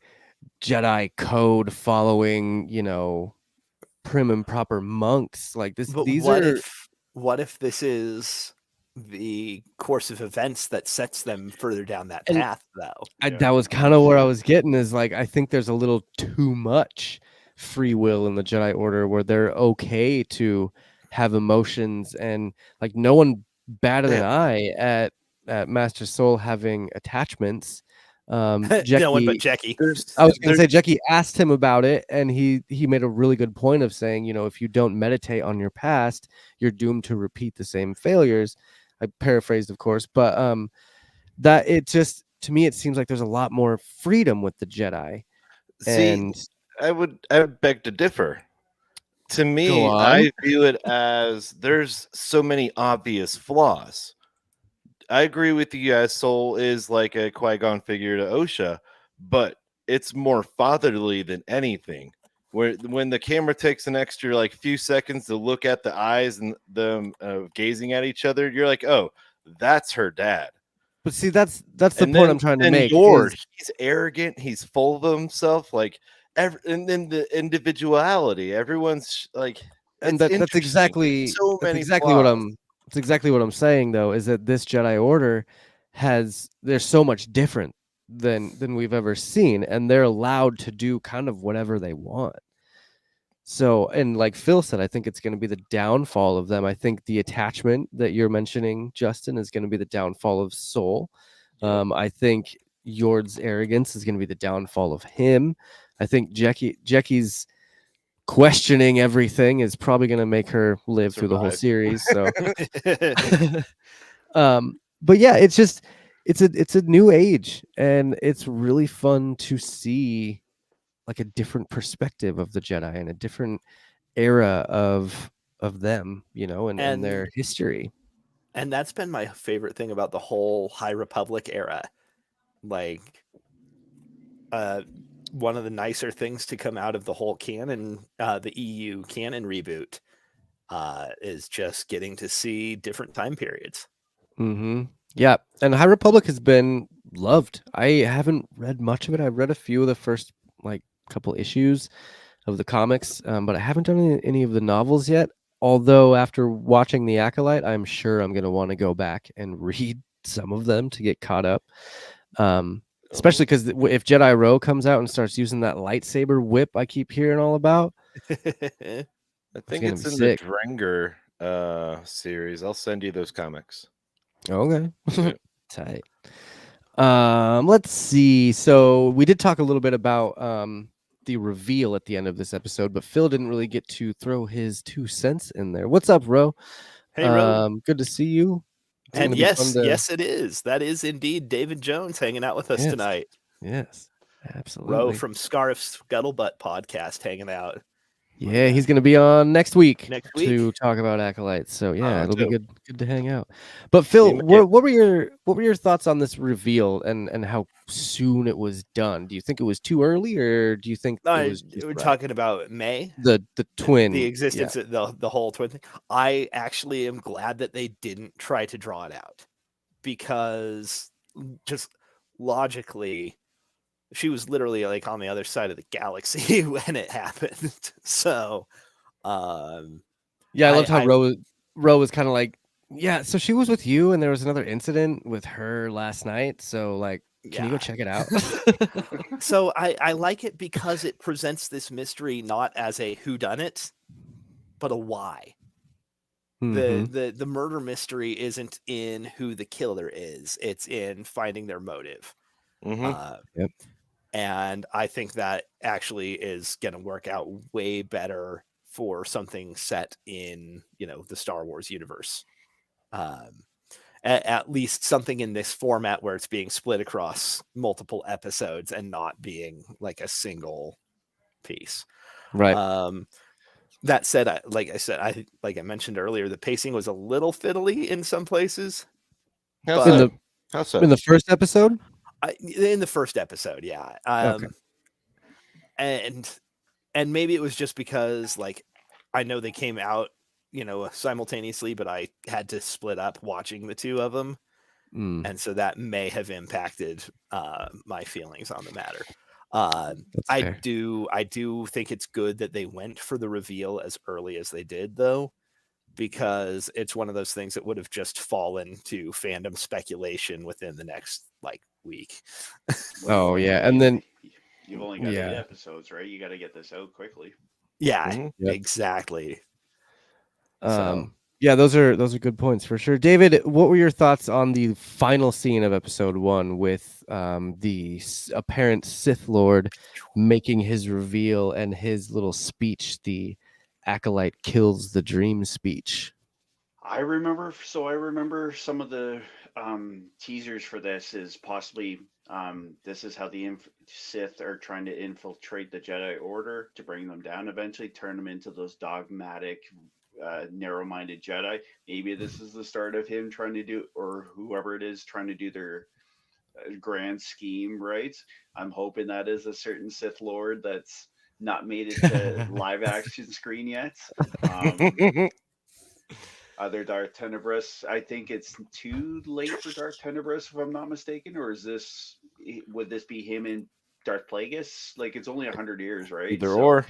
Jedi code following, prim and proper monks like this. But These what are if this is the course of events that sets them further down that And path, though? that was kind of where I was getting is I think there's a little too much free will in the Jedi Order where they're okay to have emotions and no one batted an eye at Master Soul having attachments. No one but Jackie, Jackie. I was going to say Jackie asked him about it, and he made a really good point of saying, if you don't meditate on your past, you're doomed to repeat the same failures. I paraphrased, of course, but that it just to me it seems like there's a lot more freedom with the Jedi. And See, I would beg to differ. To Go me, on. I view it as there's so many obvious flaws. I agree with you guys. Soul is like a Qui-Gon figure to OSHA, but it's more fatherly than anything. Where when the camera takes an extra few seconds to look at the eyes and them gazing at each other, you're like, oh, that's her dad. But see, that's the point I'm trying to make. He's arrogant. He's full of himself. And then the individuality. Everyone's And it's that's interesting. So that's many exactly flaws. that's exactly what I'm saying though, is that this Jedi Order they're so much different than we've ever seen, and they're allowed to do kind of whatever they want. So, and like Phil said, I think it's going to be the downfall of them. I think the attachment that you're mentioning, Justin, is going to be the downfall of Soul. I think Yord's arrogance is going to be the downfall of him. I think Jackie's questioning everything is probably going to make her live through the whole Survive. series. So, but yeah, it's a new age, and it's really fun to see like a different perspective of the Jedi and a different era of them, you know, and their and history. and that's been my favorite thing about the whole High Republic era. Like, uh, one of the nicer things to come out of the whole canon, the EU canon reboot, is just getting to see different time periods. Mm-hmm. Yeah, and High Republic has been loved. I haven't read much of it. I've read a few of the first like couple issues of the comics, but I haven't done any of the novels yet. Although after watching The Acolyte, I'm sure I'm going to want to go back and read some of them to get caught up. Especially because if Jedi Row comes out and starts using that lightsaber whip I keep hearing all about, I it's think gonna it's be in sick. the Drenger series. I'll send you those comics. Okay, Yeah. tight. Let's see. So we did talk a little bit about the reveal at the end of this episode, but Phil didn't really get to throw his 2 cents in there. What's up, Ro? Hey, Ro. Good to see you. It's And gonna be fun to. yes, it is. That is indeed David Jones hanging out with us Yes, tonight. yes, Ro absolutely. from Scarf's Scuttlebutt podcast hanging out Yeah, he's gonna be on next week next week. to talk about Acolytes. So yeah, it'll be dope. good to hang out. But Phil, TMA. what were your thoughts on this reveal and how soon it was done? Do you think it was too early, or do you think it was just We're right? talking about May, the twin, the yeah. existence of the whole twin thing. I actually am glad that they didn't try to draw it out, because just logically, she was literally like on the other side of the galaxy when it happened. So, Yeah, I loved how I Ro was kind of like, yeah. So she was with you, and there was another incident with her last night. So like, can you go yeah. check it out? So I like it because it presents this mystery not as a whodunit, but a why. Mm-hmm. The murder mystery isn't in who the killer is; it's in finding their motive. Yep. And I think that actually is going to work out way better for something set in, the Star Wars universe. At least something in this format where it's being split across multiple episodes and not being like a single piece. Right. That said, like I mentioned earlier, the pacing was a little fiddly in some places. How's in that? the How's that? in the first episode. In the first episode, yeah. Okay. And maybe it was just because, like, I know they came out, simultaneously, but I had to split up watching the two of them, and so that may have impacted my feelings on the matter. That's I fair. do think it's good that they went for the reveal as early as they did, though, because it's one of those things that would have just fallen to fandom speculation within the next week. Oh yeah, and then you've only got 8 yeah. episodes, right? You got to get this out quickly. Yeah, Yep. exactly. So Yeah, those are good points for sure. David, what were your thoughts on the final scene of episode 1 with the apparent Sith Lord making his reveal and his little speech, the Acolyte kills the dream speech? I remember some of the teasers for this is possibly this is how the Sith are trying to infiltrate the Jedi Order to bring them down eventually, turn them into those dogmatic, narrow-minded Jedi. Maybe this is the start of him trying to do, or whoever it is trying to do their grand scheme, right? I'm hoping that is a certain Sith Lord that's not made it to live action screen yet. Other Dark Tenebris, I think it's too late for Dark Tenebris, if I'm not mistaken, or would this be him and Darth Plagueis? Like, it's only 100 years, right? Either or.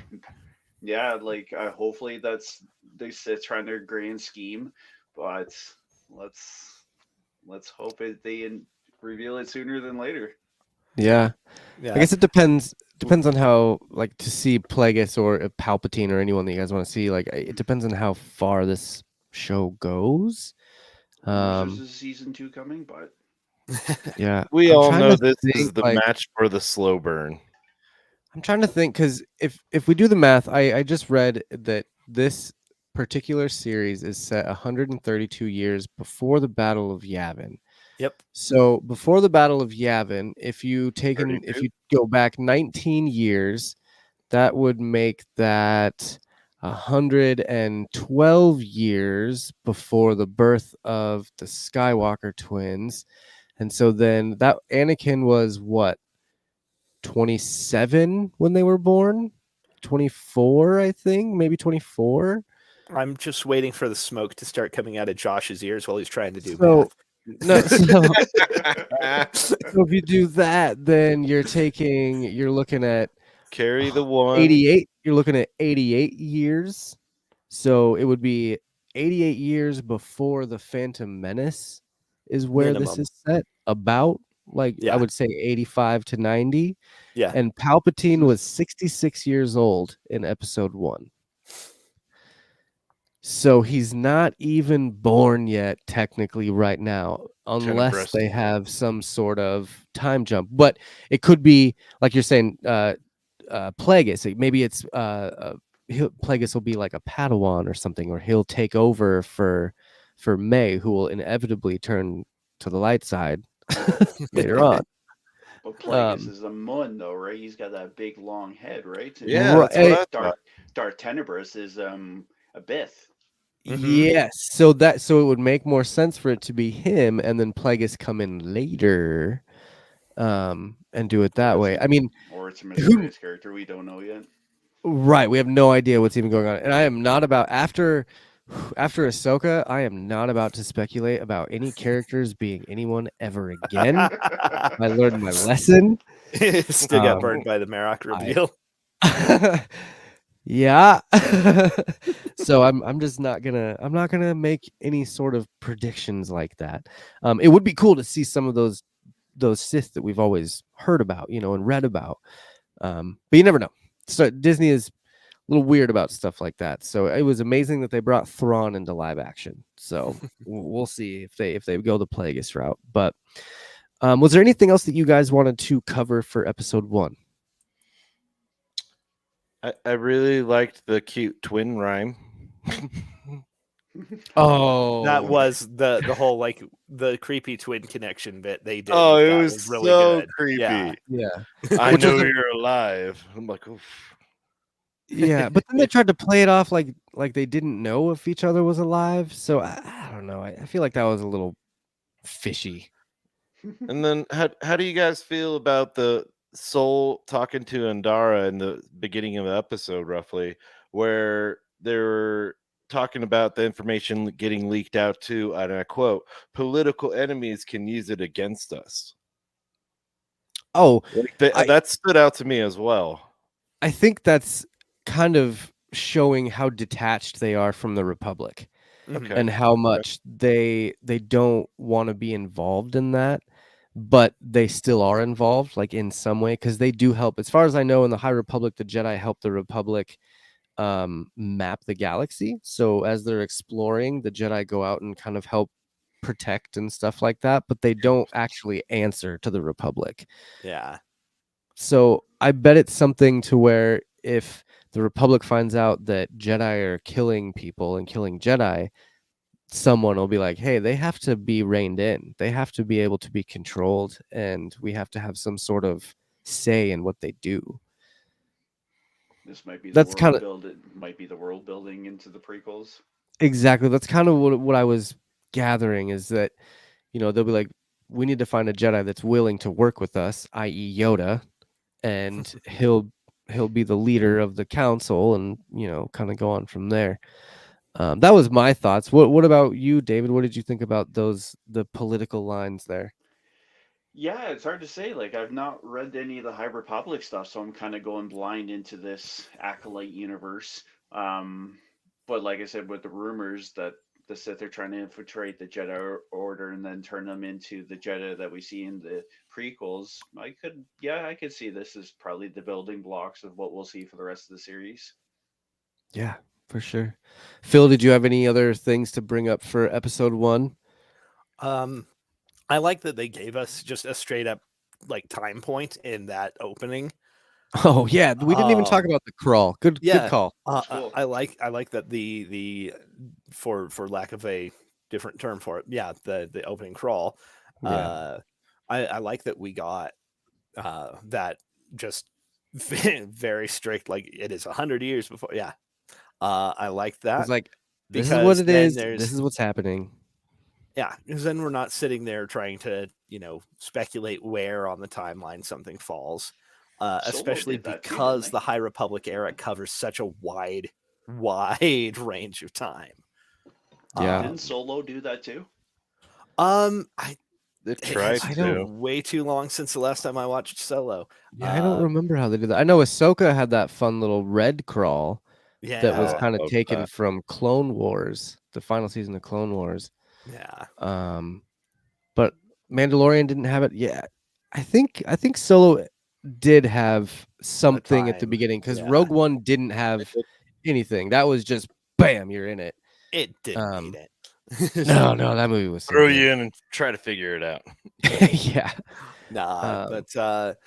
Yeah, like hopefully that's they sit trying their grand scheme, but let's hope they reveal it sooner than later. Yeah. I guess it depends on how, like, to see Plagueis or Palpatine or anyone that you guys want to see. Like, it depends on how far this show goes. There's a season 2 coming, but yeah, We I'm all trying know to this is think, the like, match for the slow burn. I'm trying to think because if we do the math, I just read that this particular series is set 132 years before the Battle of Yavin. Yep. So before the Battle of Yavin, if you if 32? you go back 19 years, that would make that 112 years before the birth of the Skywalker twins. And so then that Anakin was what, 27 when they were born? 24, I think, maybe 24. I'm just waiting for the smoke to start coming out of Josh's ears while he's trying to do So no, math. so if you do that, then you're looking at Carry the one. 88. You're looking at 88 years. So it would be 88 years before the Phantom Menace is where this Minimum. is set. About, like, I Yeah. would say 85 to 90. Yeah. And Palpatine was 66 years old in episode 1. So he's not even born yet, technically, right now, unless breast. they have some sort of time jump. But it could be, like you're saying, Plagueis. Maybe it's Plagueis will be like a Padawan or something, or he'll take over for May, who will inevitably turn to the light side later on. But Plagueis is a Mun, though, right? He's got that big long head, right? And Yeah, that's what I thought. Darth Tenebris is a Bith. Yes, so it would make more sense for it to be him, and then Plagueis come in later, and do it that way. I mean, or it's a mysterious character we don't know yet. Right, we have no idea what's even going on, and I am not about after Ahsoka. I am not about to speculate about any characters being anyone ever again. I learned my lesson. Still got burned by the Marok reveal. Yeah. So I'm just not gonna make any sort of predictions like that. It would be cool to see some of those Sith that we've always heard about, and read about. But you never know. So Disney is a little weird about stuff like that. So it was amazing that they brought Thrawn into live action. So we'll see if they go the Plagueis route. But was there anything else that you guys wanted to cover for episode 1? I really liked the cute twin rhyme. Oh, that was the whole like the creepy twin connection bit they did. Oh, it that was really so good. creepy. yeah. I know you're alive. I'm like, oof. Yeah, but then they tried to play it off like they didn't know if each other was alive. So I don't know. I feel like that was a little fishy. And then how do you guys feel about the Soul talking to Andara in the beginning of the episode, roughly, where they were talking about the information getting leaked out to, and I quote, political enemies can use it against us. Oh, that stood out to me as well. I think that's kind of showing how detached they are from the Republic. Okay. And how much they don't want to be involved in that, but they still are involved, like in some way, because they do help. As far as I know, in the High Republic, the Jedi help the Republic map the galaxy. So as they're exploring, the Jedi go out and kind of help protect and stuff like that, but they don't actually answer to the Republic. Yeah. So I bet it's something to where if the Republic finds out that Jedi are killing people and killing Jedi, someone will be like, hey, they have to be reined in. They have to be able to be controlled, and we have to have some sort of say in what they do. This might be might be the world building into the prequels. Exactly. That's kind of what I was gathering, is that, they'll be like, we need to find a Jedi that's willing to work with us, i.e. Yoda, and he'll be the leader of the council, and kind of go on from there. That was my thoughts. What about you, David? What did you think about the political lines there? Yeah, it's hard to say. Like, I've not read any of the High Republic stuff, so I'm kind of going blind into this Acolyte universe. But like I said, with the rumors that the Sith are trying to infiltrate the Jedi Order and then turn them into the Jedi that we see in the prequels, I could see this as probably the building blocks of what we'll see for the rest of the series. Yeah, for sure. Phil, did you have any other things to bring up for episode 1? I like that they gave us just a straight up like time point in that opening. Oh yeah, we didn't even talk Um, about the crawl. Good Yeah, call. Cool. I like that the for lack of a different term for it, yeah, the opening crawl. Yeah. I like that we got that just very strict, like it is 100 years before. Yeah, I like It's that like this is what because it then is. This there's is what's happening. yeah, because then we're not sitting there trying to speculate where on the timeline something falls. Solo Especially did that too, didn't because they? the High Republic era covers such a wide range of time. Yeah. Didn't Solo do that too? I They it tried has I to. don't. been way too long since the last time I watched Solo. Yeah, I don't remember how they did that. I know Ahsoka had that fun little red crawl that was Oh, Yeah, I kind of love taken that. from Clone Wars, the final season of Clone Wars. yeah. Um, but Mandalorian didn't have it. Yeah, I think Solo did have A something at the time. beginning because Yeah, Rogue One didn't have anything. That was just bam, you're in it. it didn't need Um, it. no, that movie was so Throw good. you in and try to figure it out. Yeah. Nah, Um, but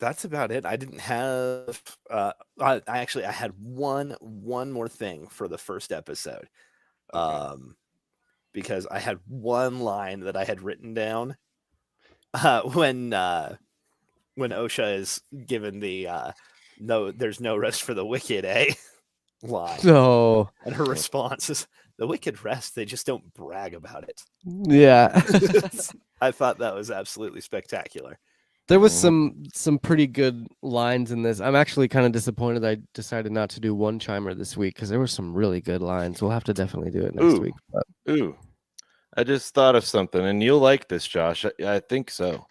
that's about it. I didn't have I actually I had one more thing for the first episode. Okay. Because I had one line that I had written down when OSHA is given the no there's no rest for the wicked, eh? line. so And her response is the wicked rest, they just don't brag about it. yeah. I thought that was absolutely spectacular. There was Mhm. some pretty good lines in this. I'm actually kind of disappointed I decided not to do one chimer this week because there were some really good lines. We'll have to definitely do it next Ooh, week. But ooh. I just thought of something, and you'll like this, Josh. I think so.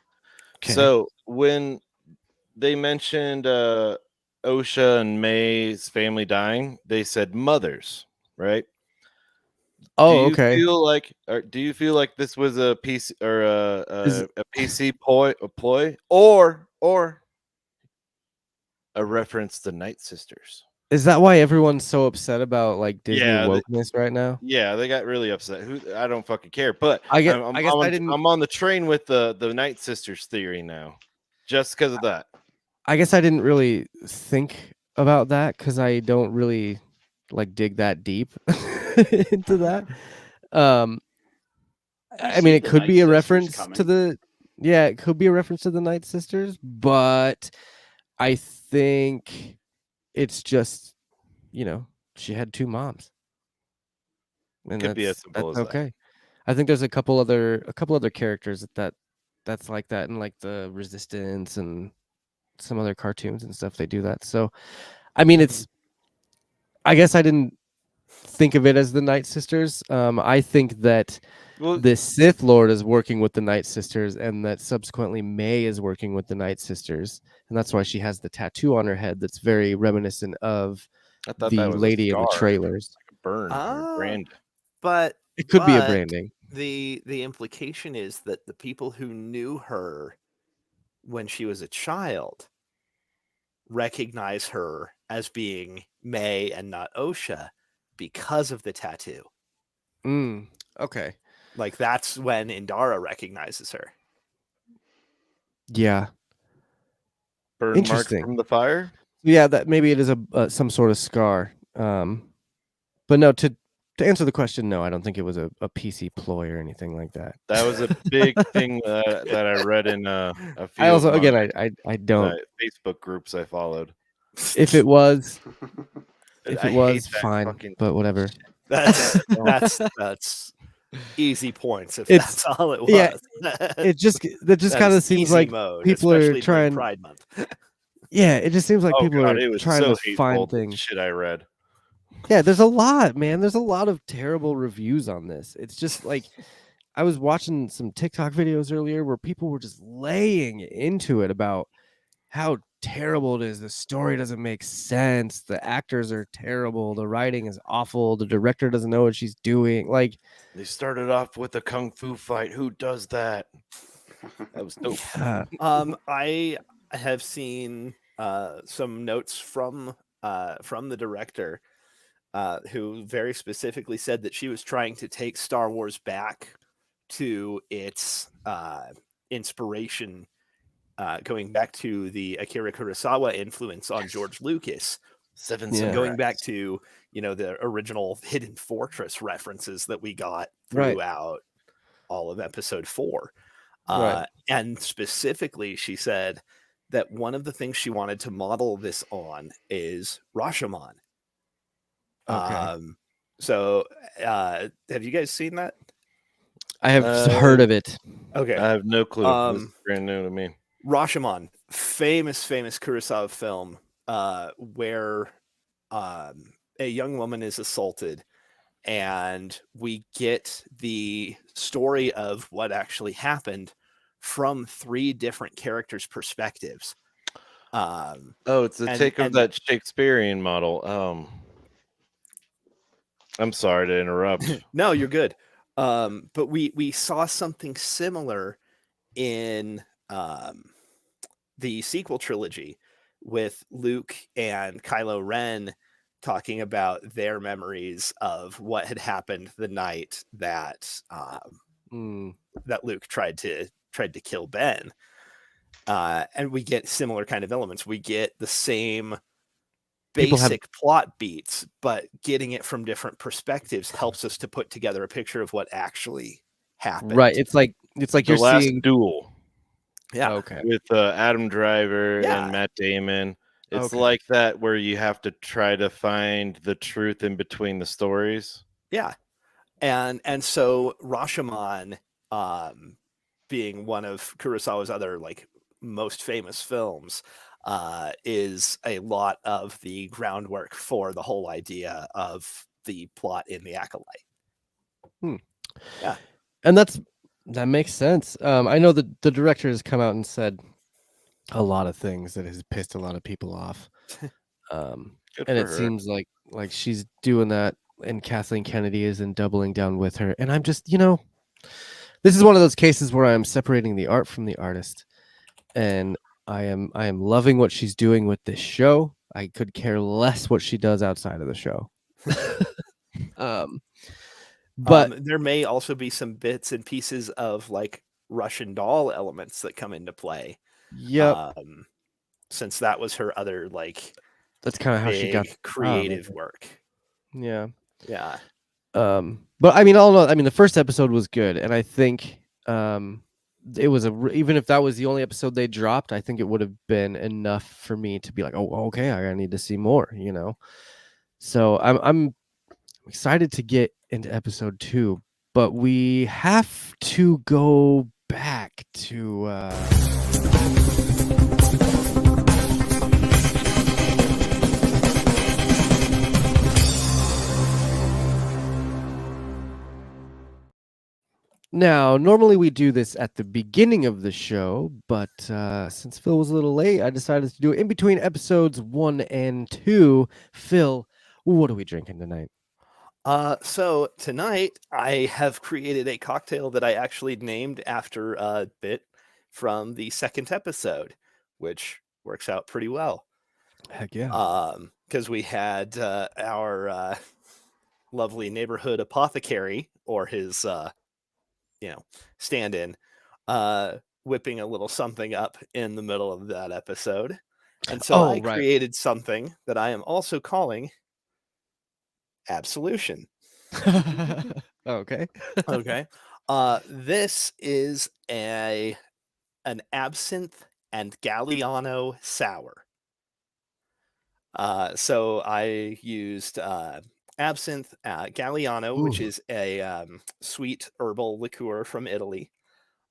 okay. So when they mentioned OSHA and May's family dying, they said mothers, right? Oh, okay. Do you feel like this was a PC or Is a PC ploy or a reference to Night Sisters? is that why everyone's so upset about like Disney Yeah, wokeness right now? yeah, they got really upset. Who I don't fucking care, but I guess I didn't I'm on the train with the Night Sisters theory now, just because of that. I guess I didn't really think about that because I don't really like dig that deep into that. Um, You I mean, see it the could Night be a Sisters reference to coming. the, yeah, it could be a reference to the Night Sisters, but I think it's just, she had two moms, and Could be as that's simple as that. okay. I think there's a couple other characters that's like that, and like the Resistance and some other cartoons and stuff. They do that. So, I mean, it's. I guess I didn't think of it as the Night Sisters. I think that Well, the Sith Lord is working with the Night Sisters, and that subsequently May is working with the Night Sisters, and that's why she has the tattoo on her head that's very reminiscent of I thought that the was a lady in the scar, trailers. a burn or a Ah, brand. but It could be a branding. the implication is that the people who knew her when she was a child recognize her as being May and not OSHA because of the tattoo. Okay. Like that's when Indara recognizes her. Yeah. Burn marks Interesting. from the fire. Yeah, that maybe it is a some sort of scar. But no, to answer the question, no, I don't think it was a PC ploy or anything like that. That was a big thing that I read in a I few of also, my again, I don't. Facebook groups I followed. If it was, I hate that fine. fucking But whatever. that's easy points if It's that's all it was. yeah. It just That kind is of seems easy like mode, people are especially during trying. Pride Month. Yeah, it just seems like Oh people god, are it was trying to so hateful. find The things. shit I read. Yeah, there's a lot, man. There's a lot of terrible reviews on this. It's just like I was watching some TikTok videos earlier where people were just laying into it about how terrible it is. The story doesn't make sense. The actors are terrible. The writing is awful. The director doesn't know what she's doing. Like, They started off with a kung fu fight. Who does that? That was dope. I have seen some notes from the director who very specifically said that she was trying to take Star Wars back to its inspiration going back to the Akira Kurosawa influence on George Lucas, Seven Yeah. going Samurais. back to, the original Hidden Fortress references that we got Right. throughout all of episode 4. Right. And specifically, she said that one of the things she wanted to model this on is Rashomon. Okay. So have you guys seen that? I have heard of it. Okay. I have no clue. This is brand new to me. Rashomon, famous Kurosawa film, where a young woman is assaulted, and we get the story of what actually happened from 3 different characters' perspectives. Oh, it's the and- take of and- that Shakespearean model. I'm sorry to interrupt. No, you're good. But we saw something similar in the sequel trilogy with Luke and Kylo Ren talking about their memories of what had happened the night that that Luke tried to kill Ben. And we get similar kind of elements. We get the same basic plot beats, but getting it from different perspectives helps us to put together a picture of what actually happened. Right. It's like The you're last seeing. duel. Yeah. Okay. With Adam Driver Yeah. and Matt Damon. It's Okay. like that where you have to try to find the truth in between the stories. Yeah. And so Rashomon, being one of Kurosawa's other most famous films, is a lot of the groundwork for the whole idea of the plot in The Acolyte. Yeah. And that makes sense. I know that the director has come out and said a lot of things that has pissed a lot of people off. Good And for it her. seems like she's doing that, and Kathleen Kennedy is in doubling down with her. And I'm just, this is one of those cases where I'm separating the art from the artist. And I am loving what she's doing with this show. I could care less what she does outside of the show. But there may also be some bits and pieces of Russian doll elements that come into play. yep, Since that was her other that's kind of how she got creative work. Yeah. Yeah. But I mean, the first episode was good, and I think it was even if that was the only episode they dropped, I think it would have been enough for me to be like, oh, okay, I need to see more, So I'm excited to get into episode 2, but we have to go back to Now, normally we do this at the beginning of the show, but since Phil was a little late, I decided to do it in between episodes 1 and 2. Phil, what are we drinking tonight? So tonight I have created a cocktail that I actually named after a bit from the second episode, which works out pretty well. Heck yeah. Because we had our lovely neighborhood apothecary, or his stand-in, whipping a little something up in the middle of that episode. And so I created something that I am also calling Absolution. Okay. Okay. This is an absinthe and Galliano sour. So I used absinthe, Galliano, which is a sweet herbal liqueur from Italy,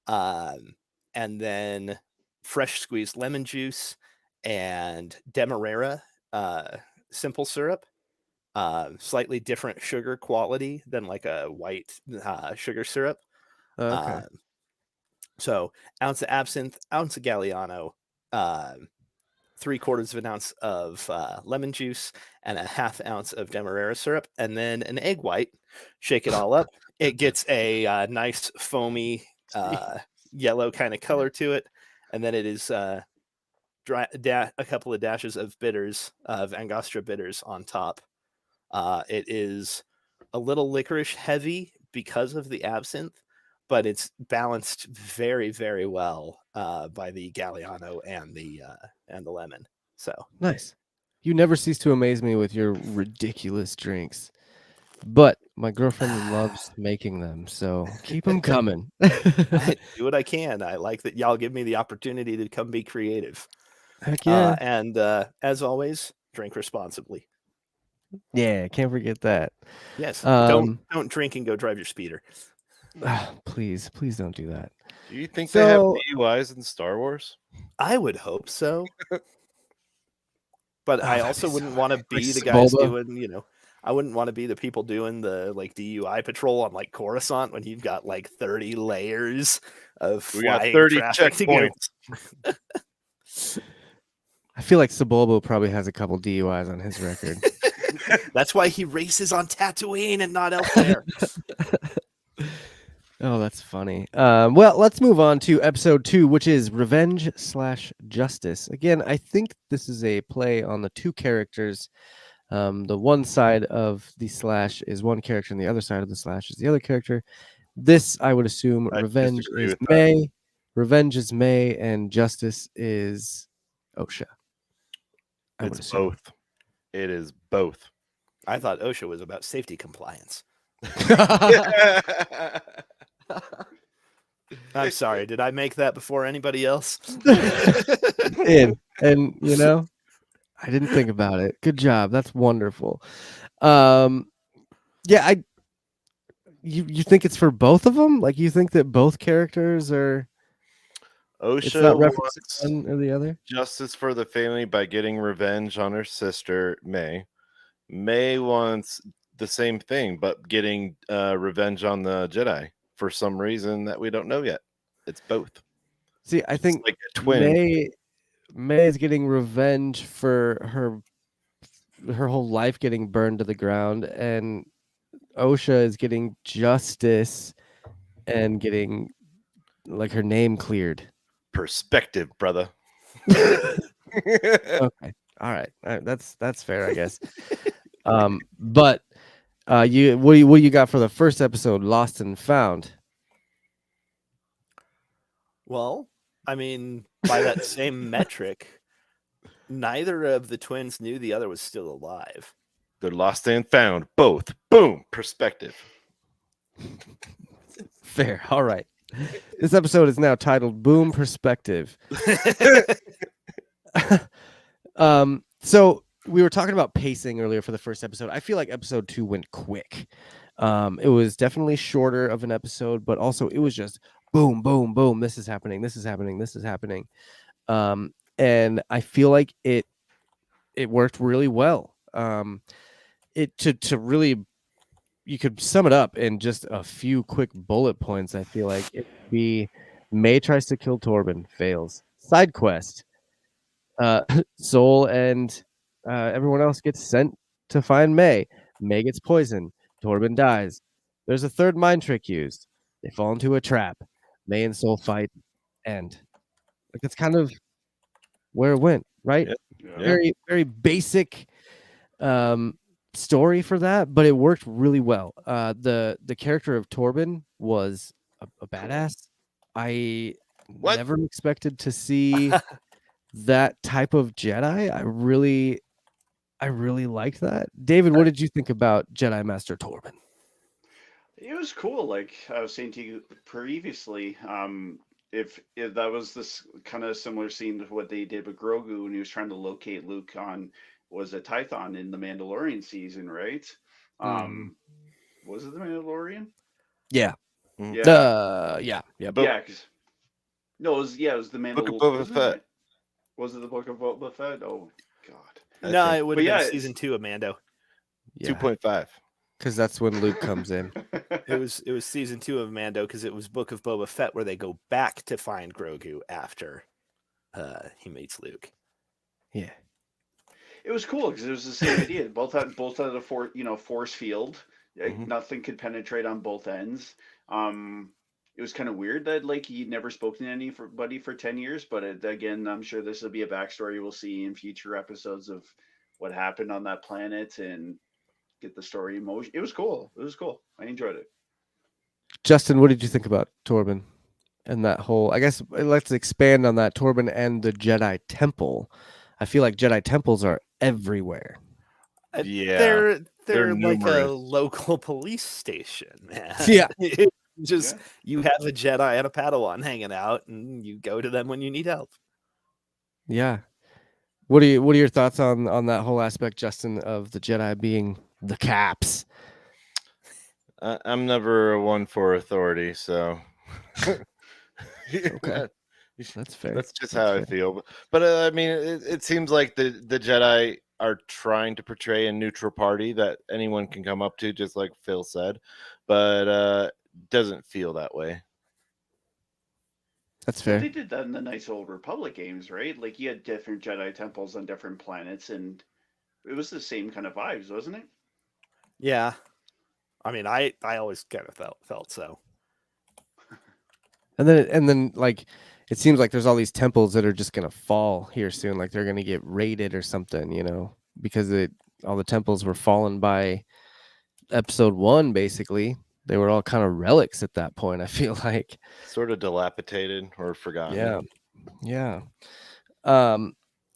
and then fresh squeezed lemon juice and Demerara simple syrup. Slightly different sugar quality than a white sugar syrup. Okay. So ounce of absinthe, ounce of Galliano, 3/4 of an ounce of lemon juice, and a 1/2 ounce of Demerara syrup, and then an egg white. Shake it all up. It gets a nice foamy yellow kind of color to it, and then it is a couple of dashes of bitters, of Angostura bitters on top. It is a little licorice heavy because of the absinthe, but it's balanced very, very well by the Galliano and the lemon. So Nice. You never cease to amaze me with your ridiculous drinks, but my girlfriend loves making them, so keep them coming. I do what I can. I like that y'all give me the opportunity to come be creative. Heck yeah. And as always, drink responsibly. Yeah, can't forget that. Yes, Um, don't drink and go drive your speeder. please don't do that. Do you think they have So, DUIs in Star Wars? I would hope so, but I that'd also be wouldn't so want to like be the guys Sebulba. doing. I wouldn't want to be the people doing the like DUI patrol on like Coruscant when you've got like 30 layers of We got flying 30 traffic to go. checkpoints. I feel like Sebulba probably has a couple DUIs on his record. That's why he races on Tatooine and not elsewhere. Oh, that's funny. Well, let's move on to episode 2, which is Revenge/Justice. Again, I think this is a play on the two characters. The one side of the slash is one character, and the other side of the slash is the other character. This, I would assume, I Revenge disagree is with that. May. Revenge is May, and Justice is OSHA. I would It's assume. both. It is both. I thought OSHA was about safety compliance. I'm sorry. Did I make that before anybody else? and you know, I didn't think about it. Good job. That's wonderful. Yeah, you think it's for both of them? Like you think that both characters are it's OSHA not referencing wants one or the other? justice for the family by getting revenge on her sister, May. May wants the same thing, but getting revenge on the Jedi for some reason that we don't know yet. It's both. See, I It's think like a twin. May is getting revenge for her whole life getting burned to the ground, and OSHA is getting justice and getting like her name cleared. Perspective, brother. Okay. All right. That's fair, I guess. But you what do you got for the first episode, Lost and Found? Well, I mean, by that same metric, neither of the twins knew the other was still alive. They're lost and found. Both. Boom. Perspective. Fair. All right. This episode is now titled Boom Perspective. So we were talking about pacing earlier for the first episode. I feel like episode 2 went quick. It was definitely shorter of an episode, but also it was just boom, boom, boom. This is happening. This is happening. This is happening. And I feel like it worked really well. It to really, you could sum it up in just a few quick bullet points. I feel like it would be May tries to kill Torben, fails. Side quest. Soul and everyone else gets sent to find May. May gets poisoned. Torben dies. There's a third mind trick used. They fall into a trap. May and Soul fight. End. Like that's kind of where it went, right? Yeah. Very, very basic story for that, but it worked really well. The character of Torben was a badass. I What? never expected to see that type of Jedi. I really liked that. David, what did you think about Jedi Master Torben? It was cool. Like I was saying to you previously, if that was this kind of similar scene to what they did with Grogu when he was trying to locate Luke on was a Tython in the Mandalorian season, right? Was it the Mandalorian? Yeah. Mhm. Yeah, Yeah. But- yeah. No, it was the Book of Mandalorian. Boba Fett. Was it the Book of Boba Fett? Oh God. No, Okay. it would But have yeah, been it's- season 2 of Mando. Yeah. 2.5. Because that's when Luke comes in. It was season 2 of Mando because it was Book of Boba Fett where they go back to find Grogu after he meets Luke. Yeah. It was cool because it was the same idea. Both had a force field. Mhm. Nothing could penetrate on both ends. It was kind of weird that like he'd never spoken to anybody for 10 years. But again, I'm sure this will be a backstory we'll see in future episodes of what happened on that planet and get the story in motion. It was cool. I enjoyed it. Justin, what did you think about Torben and that whole? I guess let's expand on that, Torben and the Jedi Temple. I feel like Jedi temples are everywhere. Yeah, They're they're like a numerous. local police station, man. Yeah. Just Yeah. you have a Jedi and a Padawan hanging out, and you go to them when you need help. Yeah. What are your thoughts on that whole aspect, Justin, of the Jedi being the caps? I'm never one for authority, so Okay. That's fair. that's just That's how I fair. feel. But I mean, it seems like the Jedi are trying to portray a neutral party that anyone can come up to, just like Phil said, but doesn't feel that way. That's But fair. they did that in the nice old Republic games, right? Like you had different Jedi temples on different planets, and it was the same kind of vibes, wasn't it? Yeah, I mean, I always kind of felt so. And then like it seems like there's all these temples that are just gonna fall here soon, like they're gonna get raided or something, because all the temples were fallen by episode 1, basically. They were all kind of relics at that point, I feel like. Sort of dilapidated or forgotten. Yeah. Yeah.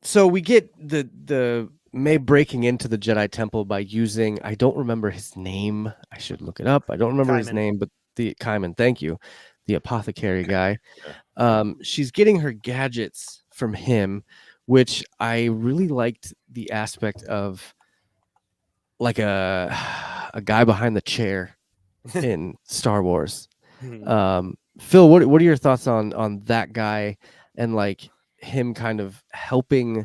So we get the May breaking into the Jedi Temple by using, I don't remember his name. I should look it up. I don't remember his Kaiman. name, but the Kaiman, thank you. The apothecary guy. Yeah. She's getting her gadgets from him, which I really liked the aspect of like a guy behind the chair in Star Wars. Phil, what are your thoughts on that guy and like him kind of helping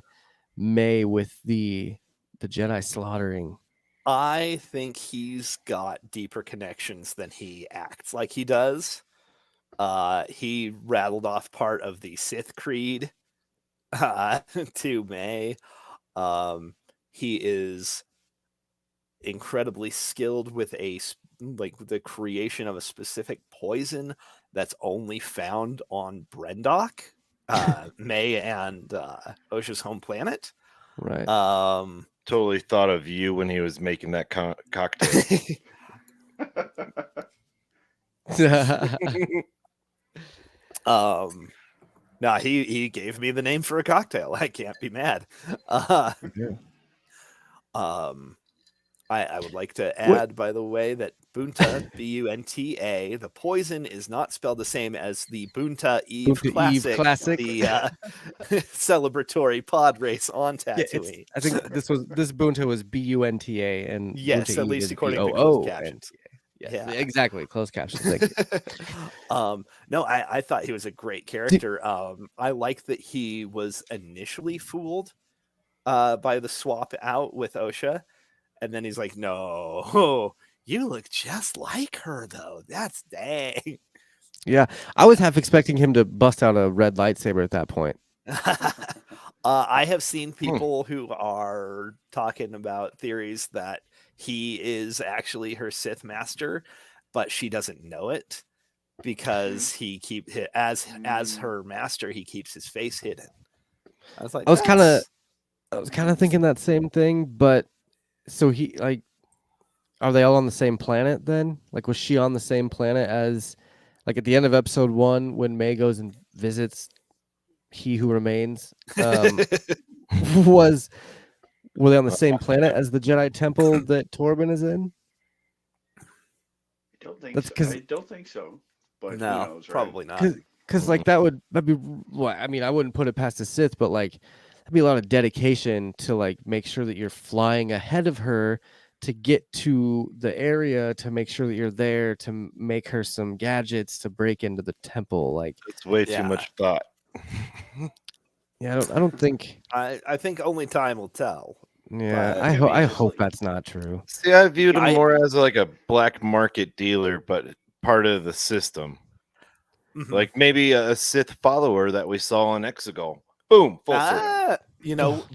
May with the Jedi slaughtering? I think he's got deeper connections than he acts like he does. He rattled off part of the Sith Creed to May. He is incredibly skilled with like the creation of a specific poison that's only found on Brendok, May and Osha's home planet. Right. Totally thought of you when he was making that cocktail. No, he gave me the name for a cocktail. I can't be mad. I would like to add, by the way, that Bunta, Bunta, the poison is not spelled the same as the Bunta Eve Bunta Eve Classic, Classic. the celebratory pod race on Tatooine. I think this Bunta was Bunta and Yes, Bunta at Eve least is according to closed BOONTA. captions. Yes, Yeah. exactly. Closed captions. Thank you. No, I thought he was a great character. I like that he was initially fooled by the swap out with Osha, and then he's like, "No, you look just like her, though. That's dang." Yeah, I was half expecting him to bust out a red lightsaber at that point. I have seen people who are talking about theories that he is actually her Sith master, but she doesn't know it because he as her master, he keeps his face hidden. I was like, I was kind of thinking that same thing, but so he like, are they all on the same planet then? Like, was she on the same planet as, like, at the end of episode 1 when May goes and visits He Who Remains? Were they on the same planet as the Jedi Temple that Torben is in? I don't think That's so. 'cause- I don't think so. But no, who knows, right? probably not. Because like that'd be, well, I mean, I wouldn't put it past the Sith, but like that'd be a lot of dedication to like make sure that you're flying ahead of her to get to the area, to make sure that you're there, to make her some gadgets to break into the temple. Like, It's way too Yeah. much thought. yeah, I don't think. I think only time will tell. Yeah, But- I Just hope like- that's not true. See, I viewed him I- more as like a black market dealer, but part of the system. Mhm. Like maybe a Sith follower that we saw in Exegol. Boom, full circle. you know Oh,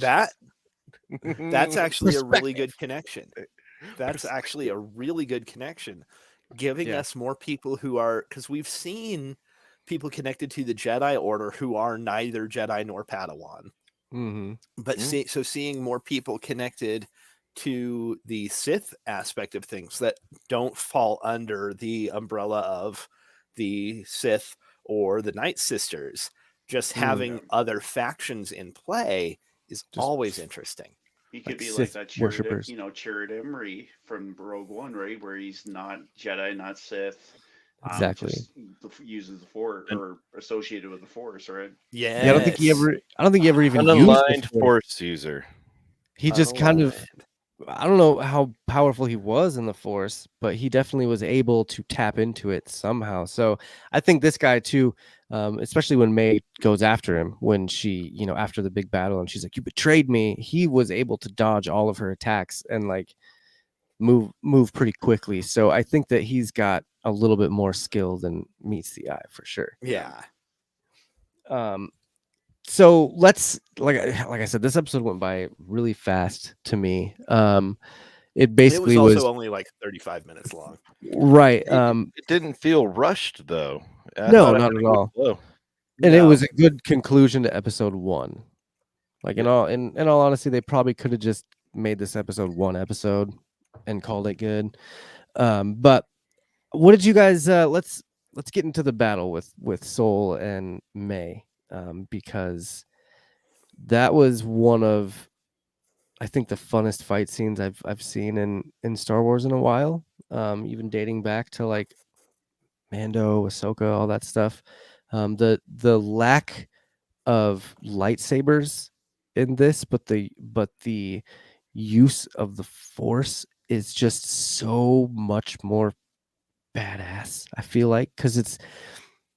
that's actually a really Perspective. good connection. That's actually a really good connection, giving Yeah. us more people who are, because we've seen people connected to the Jedi Order who are neither Jedi nor Padawan. Mhm. But Mm. seeing more people connected to the Sith aspect of things that don't fall under the umbrella of the Sith or the Night Sisters. Just having other factions in play is Just always interesting. He could like be Sith like that worshippers. Chirrut Emery from Rogue One, right? Where he's not Jedi, not Sith, Exactly. just uses the Force or associated with the Force, right? Yeah, Yeah, I don't think he ever even used the Unaligned Force. force user. He just kind of, I don't know how powerful he was in the Force, but he definitely was able to tap into it somehow. So I think this guy too, especially when May goes after him, when she, after the big battle, and she's like, "You betrayed me," he was able to dodge all of her attacks and like move pretty quickly. So I think that he's got a little bit more skill than meets the eye for sure. Yeah. So let's like I said, this episode went by really fast to me. It basically it was also was only like 35 minutes long. right. It didn't feel rushed though. I No, thought it not had a at good all. flow. And it No. was a good conclusion to episode 1. Like in Yeah. all honesty, they probably could have just made this episode 1 episode and called it good. But what did you guys let's get into the battle with Soul and May, because that was one of, I think, the funnest fight scenes I've seen in Star Wars in a while. Even dating back to like Mando, Ahsoka, all that stuff. The lack of lightsabers in this, but the use of the Force is just so much more badass. I feel like, because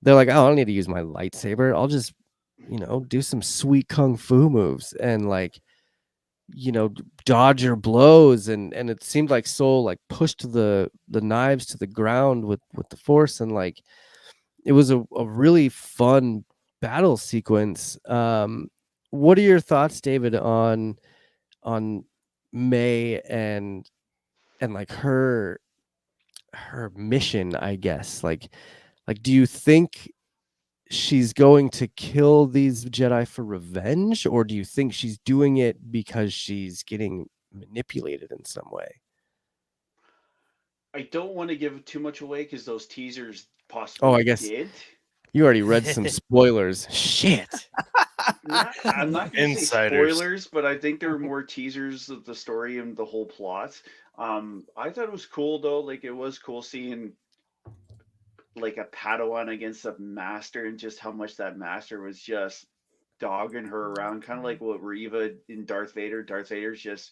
they're like, "Oh, I don't need to use my lightsaber. I'll just do some sweet kung fu moves and like dodge your blows." And it seemed like Soul like pushed the knives to the ground with the Force, and like it was a really fun battle sequence. What are your thoughts, David, on May and like her mission, I guess? Like do you think she's going to kill these Jedi for revenge, or do you think she's doing it because she's getting manipulated in some way? I don't want to give too much away because those teasers Oh, possibly I guess did. you already read some spoilers. Shit. I'm not going to say Insiders. spoilers, but I think there were more teasers of the story and the whole plot. I thought it was cool though. Like it was cool seeing like a Padawan against a master and just how much that master was just dogging her around, kind of like what Reva in Darth Vader. Darth Vader's just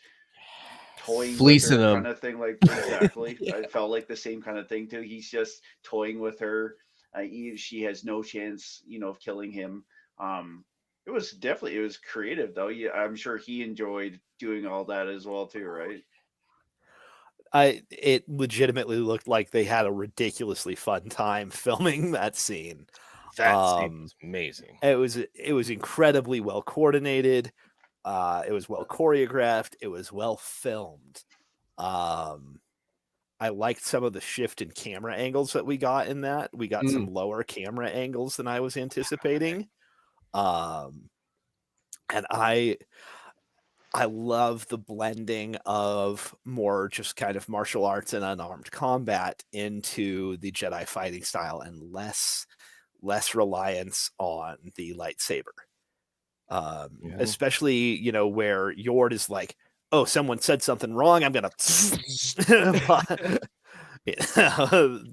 toying Fleecing with her, them. kind of thing. Like exactly, Yeah. I felt like the same kind of thing too. He's just toying with her. She has no chance, of killing him. It was creative though. Yeah, I'm sure he enjoyed doing all that as well too, right? It legitimately looked like they had a ridiculously fun time filming that scene. That scene was amazing. It was incredibly well coordinated. It was well choreographed. It was well filmed. I liked some of the shift in camera angles that we got in that. We got some lower camera angles than I was anticipating. And I love the blending of more just kind of martial arts and unarmed combat into the Jedi fighting style, and less reliance on the lightsaber. Especially, where Yord is like, "Oh, someone said something wrong. I'm gonna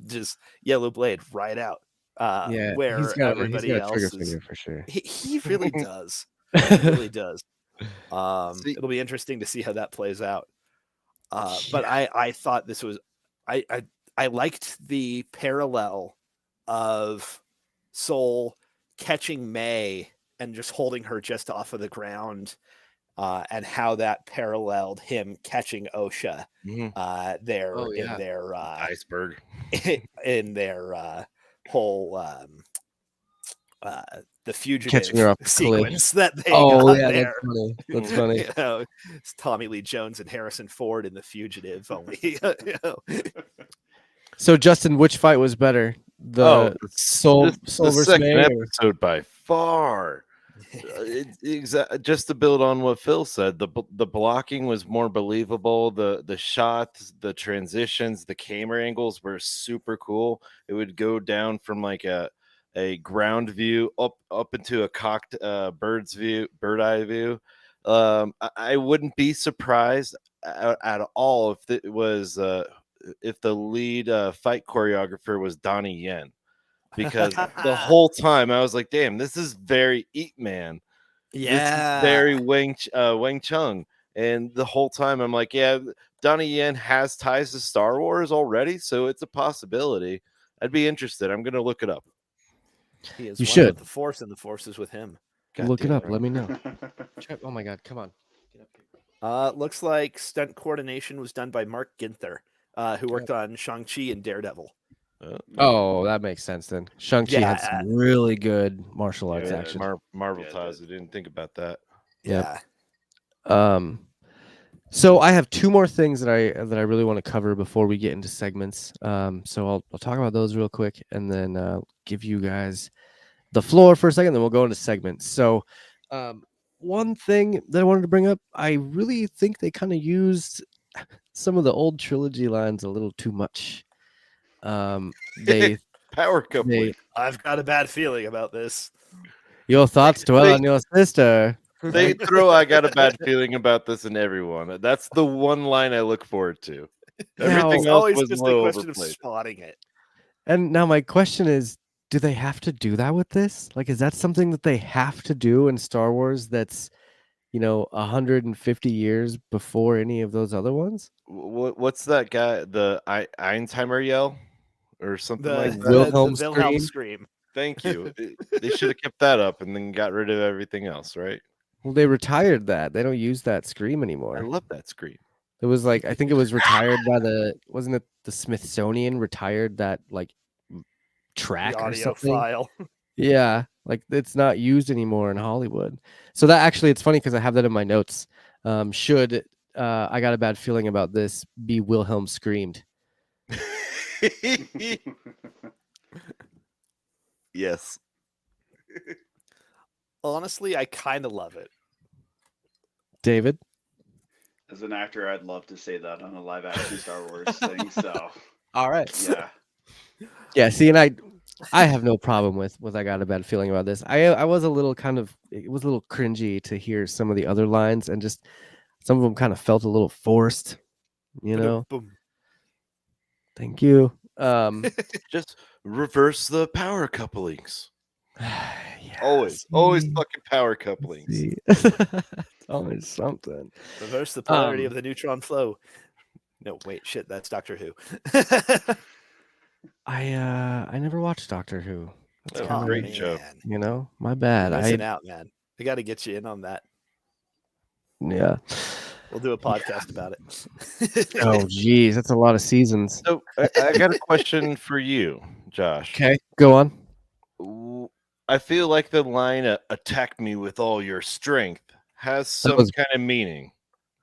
just yellow blade right out." Where he's got everybody a else trigger is, finger for sure. he really does. He really does. See- It'll be interesting to see how that plays out. But I thought this was, I liked the parallel of Soul catching May and just holding her just off of the ground, and how that paralleled him catching Osha there in their iceberg. in their whole the fugitive Catching her off the sequence cliff. that they got there. That's funny. That's funny. It's Tommy Lee Jones and Harrison Ford in The Fugitive. Only, So, Justin, which fight was better? The Soul the versus second May? episode by far. Just to build on what Phil said, the blocking was more believable. The shots, the transitions, the camera angles were super cool. It would go down from like a ground view up into a cocked bird eye view. I wouldn't be surprised at all if the lead fight choreographer was Donnie Yen, because the whole time I was like, damn, this is very Eat Man. This is very Wang Chung. And the whole time I'm like, yeah, Donnie Yen has ties to Star Wars already, so it's a possibility. I'd be interested. I'm gonna look it up. He is You one should. with the Force, and the Force is with him. Look it damn up. right. Let me know. Oh my God, come on. Get up here. Looks like stunt coordination was done by Mark Ginther, who worked on Shang-Chi and Daredevil. Oh, that makes sense then. Shang-Chi had Yeah. some really good martial arts Yeah, action. Marvel Yeah, ties. it I didn't think about that. Yep. Yeah. So I have two more things that I really want to cover before we get into segments. So I'll talk about those real quick and then give you guys the floor for a second, then we'll go into segments. So one thing that I wanted to bring up, I really think they kind of used some of the old trilogy lines a little too much. They Power coupling. I've got a bad feeling about this. your thoughts dwell on your sister. They throw I got a bad feeling about this in everyone. That's the one line I look forward to. Everything It's else always was a just a little question of overplayed. spotting it. And now my question is, do they have to do that with this? Like, is that something that they have to do in Star Wars that's, 150 years before any of those other ones? What's that guy? The Einheimer yell or something like that? Wilhelm the Wilhelm scream? scream. Thank you. They should have kept that up and then got rid of everything else, right? Well, they retired that. They don't use that scream I anymore. love that scream. It was like, I think it was retired by wasn't it the Smithsonian retired that like track The or audio something? file. Yeah, like it's not used anymore in Hollywood. So that actually, it's funny because I have that in my notes. Should I got a bad feeling about this be Wilhelm screamed? Yes. Honestly, I kind of love it. David? As an actor, I'd love to say that on a live action Star Wars thing. So All right. yeah, Yeah, see, and I have no problem with I got a bad feeling about this. I was a little it was a little cringy to hear some of the other lines, and just some of them kind of felt a little forced, Boom. Thank you. Just reverse the power couplings. Yeah, Always see, fucking power couplings. see. It's always something. Reverse the polarity of the neutron flow. No, wait, shit, that's Doctor Who. I never watched Doctor Who. That's Oh, kind of great show. my bad. You're missing out, man. I got to get you in on that. Yeah. We'll do a podcast about it. Oh, geez, that's a lot of seasons. So I got a question for you, Josh. Okay, go on. I feel like the line "attack me with all your strength" has some was- kind of meaning.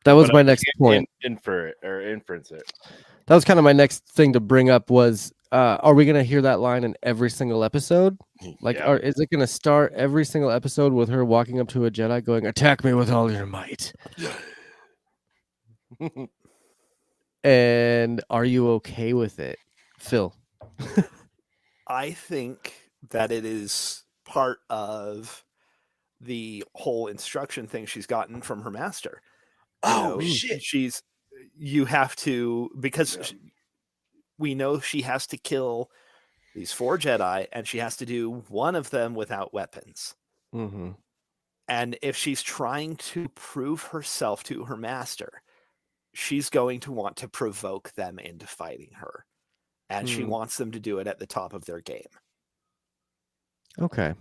That was but my I next can't point. Infer it or inference it. That was kind of my next thing to bring up was, are we going to hear that line in every single episode? Like, Yeah. is it going to start every single episode with her walking up to a Jedi going, attack me with all your might? And are you okay with it, Phil? I think that it is part of the whole instruction thing she's gotten from her master. Shit! You have to, because we know she has to kill these 4 Jedi, and she has to do one of them without weapons. Mm-hmm. And if she's trying to prove herself to her master, she's going to want to provoke them into fighting her. And she wants them to do it at the top of their game. Okay.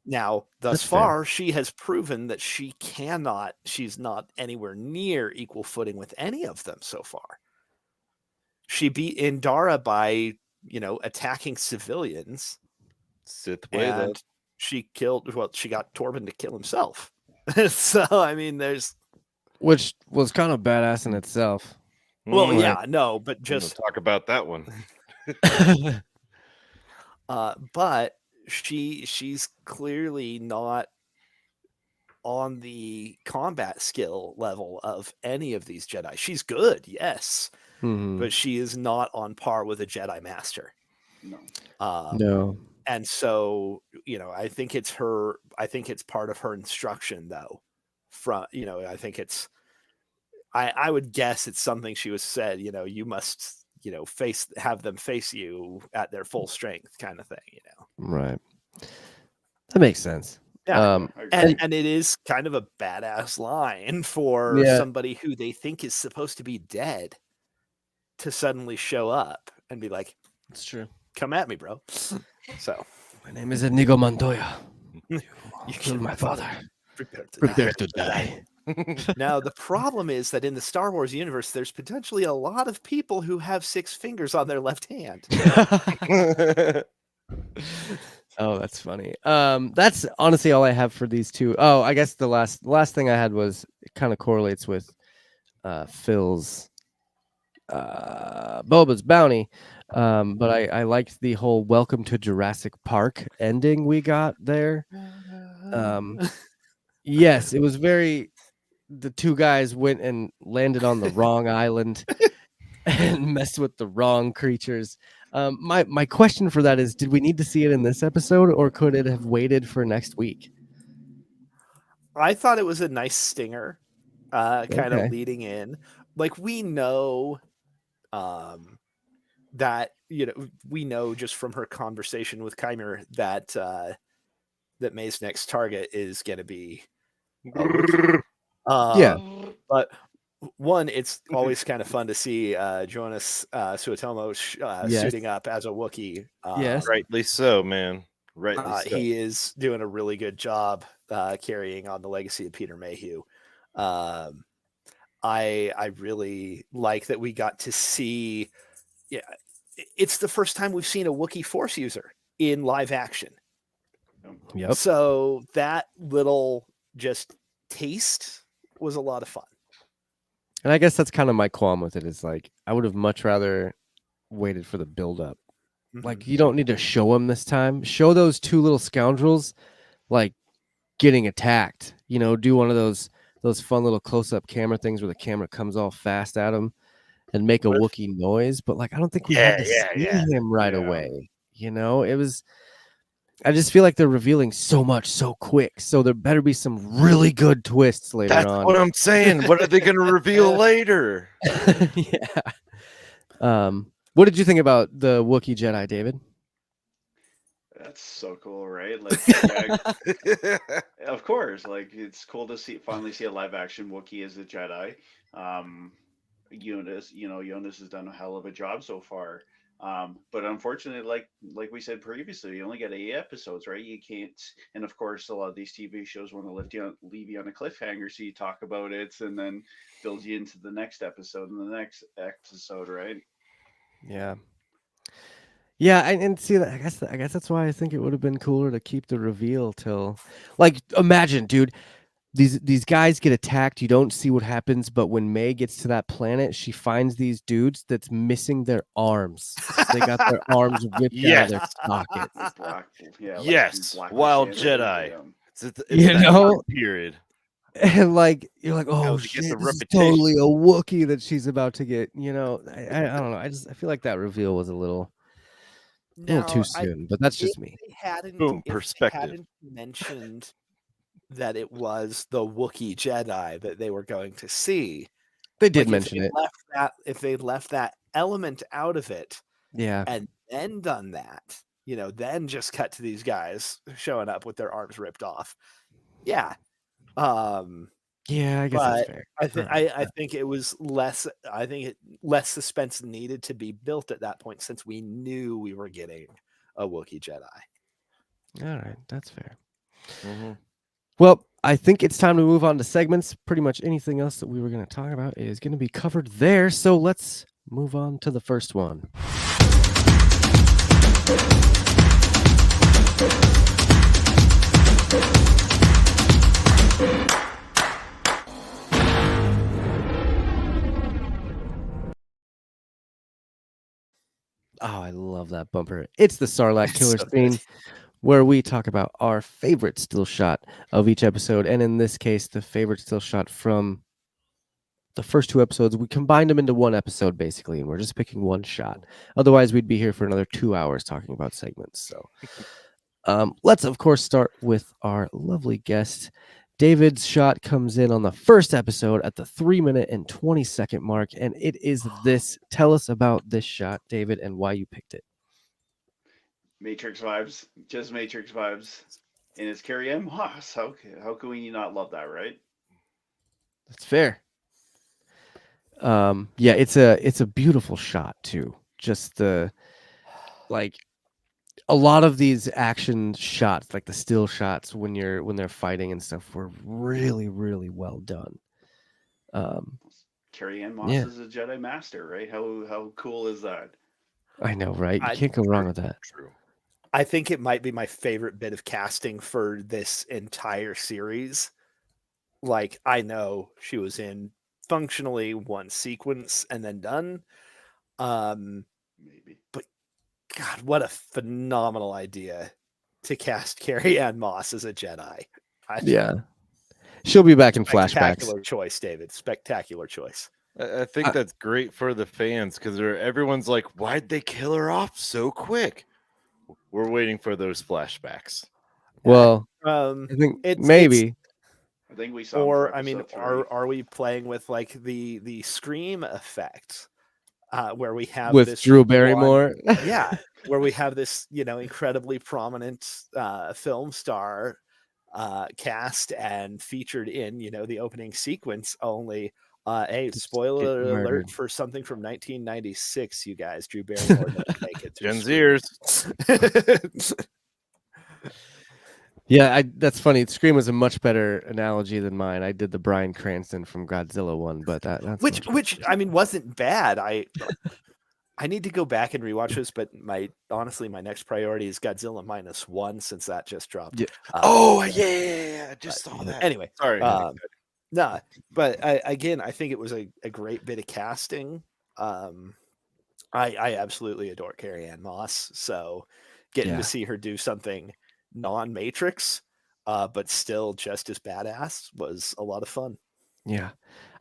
Now, thus That's fair. far, she has proven that she's not anywhere near equal footing with any of them so far. She beat Indara by, attacking civilians. Sith way, though. And she got Torben to kill himself. So, I mean, Which was kind of badass in itself. well, Mm, yeah, no, but I'm gonna just, talk about that one. but she's clearly not on the combat skill level of any of these Jedi. She's good, yes, Mhm. but she is not on par with a Jedi Master. No. No. And so, I think it's part of her instruction, though. I think it's, I would guess it's something she was said, you must, have them face you at their full strength kind of thing, Right. That makes sense. Yeah. I agree. And it is kind of a badass line for Yeah. somebody who they think is supposed to be dead to suddenly show up and be like, It's true. come at me, bro. So My name is Inigo Montoya. You Killed my father. prepare to Prepare die. to die. Now, the problem is that in the Star Wars universe, there's potentially a lot of people who have 6 fingers on their left hand. Oh, that's funny. That's honestly all I have for these two. Oh, I guess the last thing I had was it kind of correlates with Phil's Boba's bounty. But I liked the whole welcome to Jurassic Park ending we got there. Yes, it was very, the two guys went and landed on the wrong island and messed with the wrong creatures. My question for that is, did we need to see it in this episode, or could it have waited for next week? I thought it was a nice stinger, kind Okay. of leading in. Like, we know that, we know just from her conversation with Kymer that that May's next target is going to be a Wookiee. Yeah. But one, it's always kind of fun to see Jonas Suotomo Yes. suiting up as a Wookiee. Yes. Rightly so, man. Rightly so. He is doing a really good job carrying on the legacy of Peter Mayhew. I really like that we got to see. Yeah, it's the first time we've seen a Wookiee Force user in live action. Yep. So that little just taste was a lot of fun. And I guess that's kind of my qualm with it, is like, I would have much rather waited for the build up. Like, you don't need to show them this time. Show those two little scoundrels like getting attacked. Do one of those fun little close up camera things where the camera comes all fast at them and make a Wookiee noise. But like, I don't think we had to see him right away. It was. I just feel like they're revealing so much so quick. So there better be some really good twists later on. That's what I'm saying. What are they going to reveal later? Yeah. What did you think about the Wookiee Jedi, David? That's so cool, right? Like, of course, like, it's cool to finally see a live action Wookiee as a Jedi. Jonas has done a hell of a job so far. But unfortunately, like we said previously, you only get 8 episodes, right? You can't, and of course, a lot of these TV shows want to leave you on a cliffhanger, so you talk about it and then build you into the next episode and the next episode, right? Yeah. Yeah, and see, I guess that's why I think it would have been cooler to keep the reveal till, like, imagine, dude, these guys get attacked, you don't see what happens, but when May gets to that planet, she finds these dudes that's missing their arms. They got their arms ripped out of their sockets. Yes, Black Wild Sand, Jedi. It's period. And like, you're like, oh to get shit, the this is reputation. totally a Wookiee that she's about to get. I don't know. I feel like that reveal was a little too soon, but that's just me. Boom, If perspective. they hadn't mentioned that it was the Wookiee Jedi that they were going to see, They did mention it. If they left that element out of it, Yeah. and then done that, then just cut to these guys showing up with their arms ripped off. Yeah. Yeah, I guess that's fair. I think it was less. I think less suspense needed to be built at that point, since we knew we were getting a Wookiee Jedi. All right, that's fair. Mm-hmm. Well, I think it's time to move on to segments. Pretty much anything else that we were going to talk about is going to be covered there. So let's move on to the first one. Oh, I love that bumper. It's the Sarlacc It's Killer so scene. good. where we talk about our favorite still shot of each episode. And in this case, the favorite still shot from the first 2 episodes. We combined them into one episode, basically, and we're just picking one shot. Otherwise, we'd be here for another 2 hours talking about segments. So let's, of course, start with our lovely guest. David's shot comes in on the first episode at the 3-minute and 20-second mark, and it is this. Tell us about this shot, David, and why you picked it. Matrix vibes, just Matrix vibes, and it's Carrie Ann Moss. How can we not love that, right? That's fair. Yeah, it's a beautiful shot too. Just the like a lot of these action shots, like the still shots when they're fighting and stuff, were really, really well done. Carrie Ann Moss Yeah, is a Jedi Master, right? How cool is that? I know, right? You I can't go wrong with that. True. I think it might be my favorite bit of casting for this entire series. Like, I know she was in functionally one sequence and then done. Maybe. But God, what a phenomenal idea to cast Carrie Ann Moss as a Jedi. Yeah, she'll be back in flashbacks. Spectacular choice, David. Spectacular choice. I think that's great for the fans because everyone's like, why'd they kill her off so quick? We're waiting for those flashbacks. Well, I think it's maybe. I think we saw. or Him for I mean, episode 3. are we playing with like the scream effect, where we have With this Drew blonde- Barrymore. yeah, where we have this incredibly prominent film star cast and featured in the opening sequence. Only hey, Just spoiler get alert murdered. for something from 1996, you guys. Drew Barrymore didn't make it through Gen Scream. Zers. Yeah, that's funny. Scream was a much better analogy than mine. I did the Bryan Cranston from Godzilla one, but that's which I mean wasn't bad. I need to go back and rewatch this, but honestly, my next priority is Godzilla -1 since that just dropped. Yeah. Oh yeah, I just saw that. Anyway, Sorry. no, but I think it was a great bit of casting. I absolutely adore Carrie Ann Moss, so getting Yeah. to see her do something non-Matrix, but still just as badass was a lot of fun. Yeah.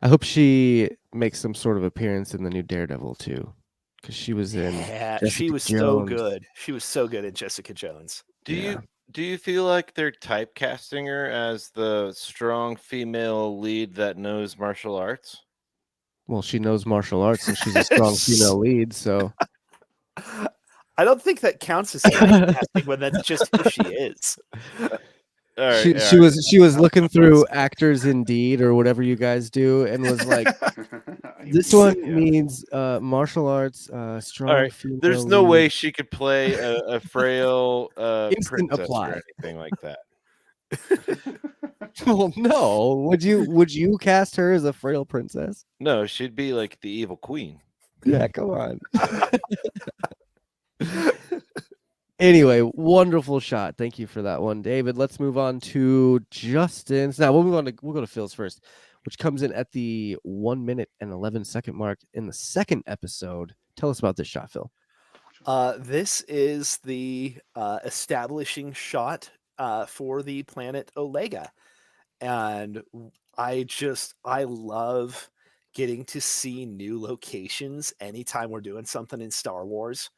I hope she makes some sort of appearance in the new Daredevil too, because she was in Yeah, Jessica she was so Jones. good. She was so good in Jessica Jones. Do you feel like they're typecasting her as the strong female lead that knows martial arts? Well, she knows martial arts, and she's a strong female lead. So I don't think that counts as typecasting when that's just who she is. All right, she was looking through Actors Indeed or whatever you guys do, and was like, this one means martial arts, strong All right. female. There's no lead. way she could play a frail Instant princess apply. or anything like that. Well, no. Would you cast her as a frail princess? No, she'd be like the evil queen. Yeah, come on. Anyway, wonderful shot. Thank you for that one, David. Let's move on to Justin's. Now we'll go to Phil's first, which comes in at the 1-minute and 11-second mark in the second episode. Tell us about this shot, Phil. This is the establishing shot for the planet Olega. And I love getting to see new locations anytime we're doing something in Star Wars.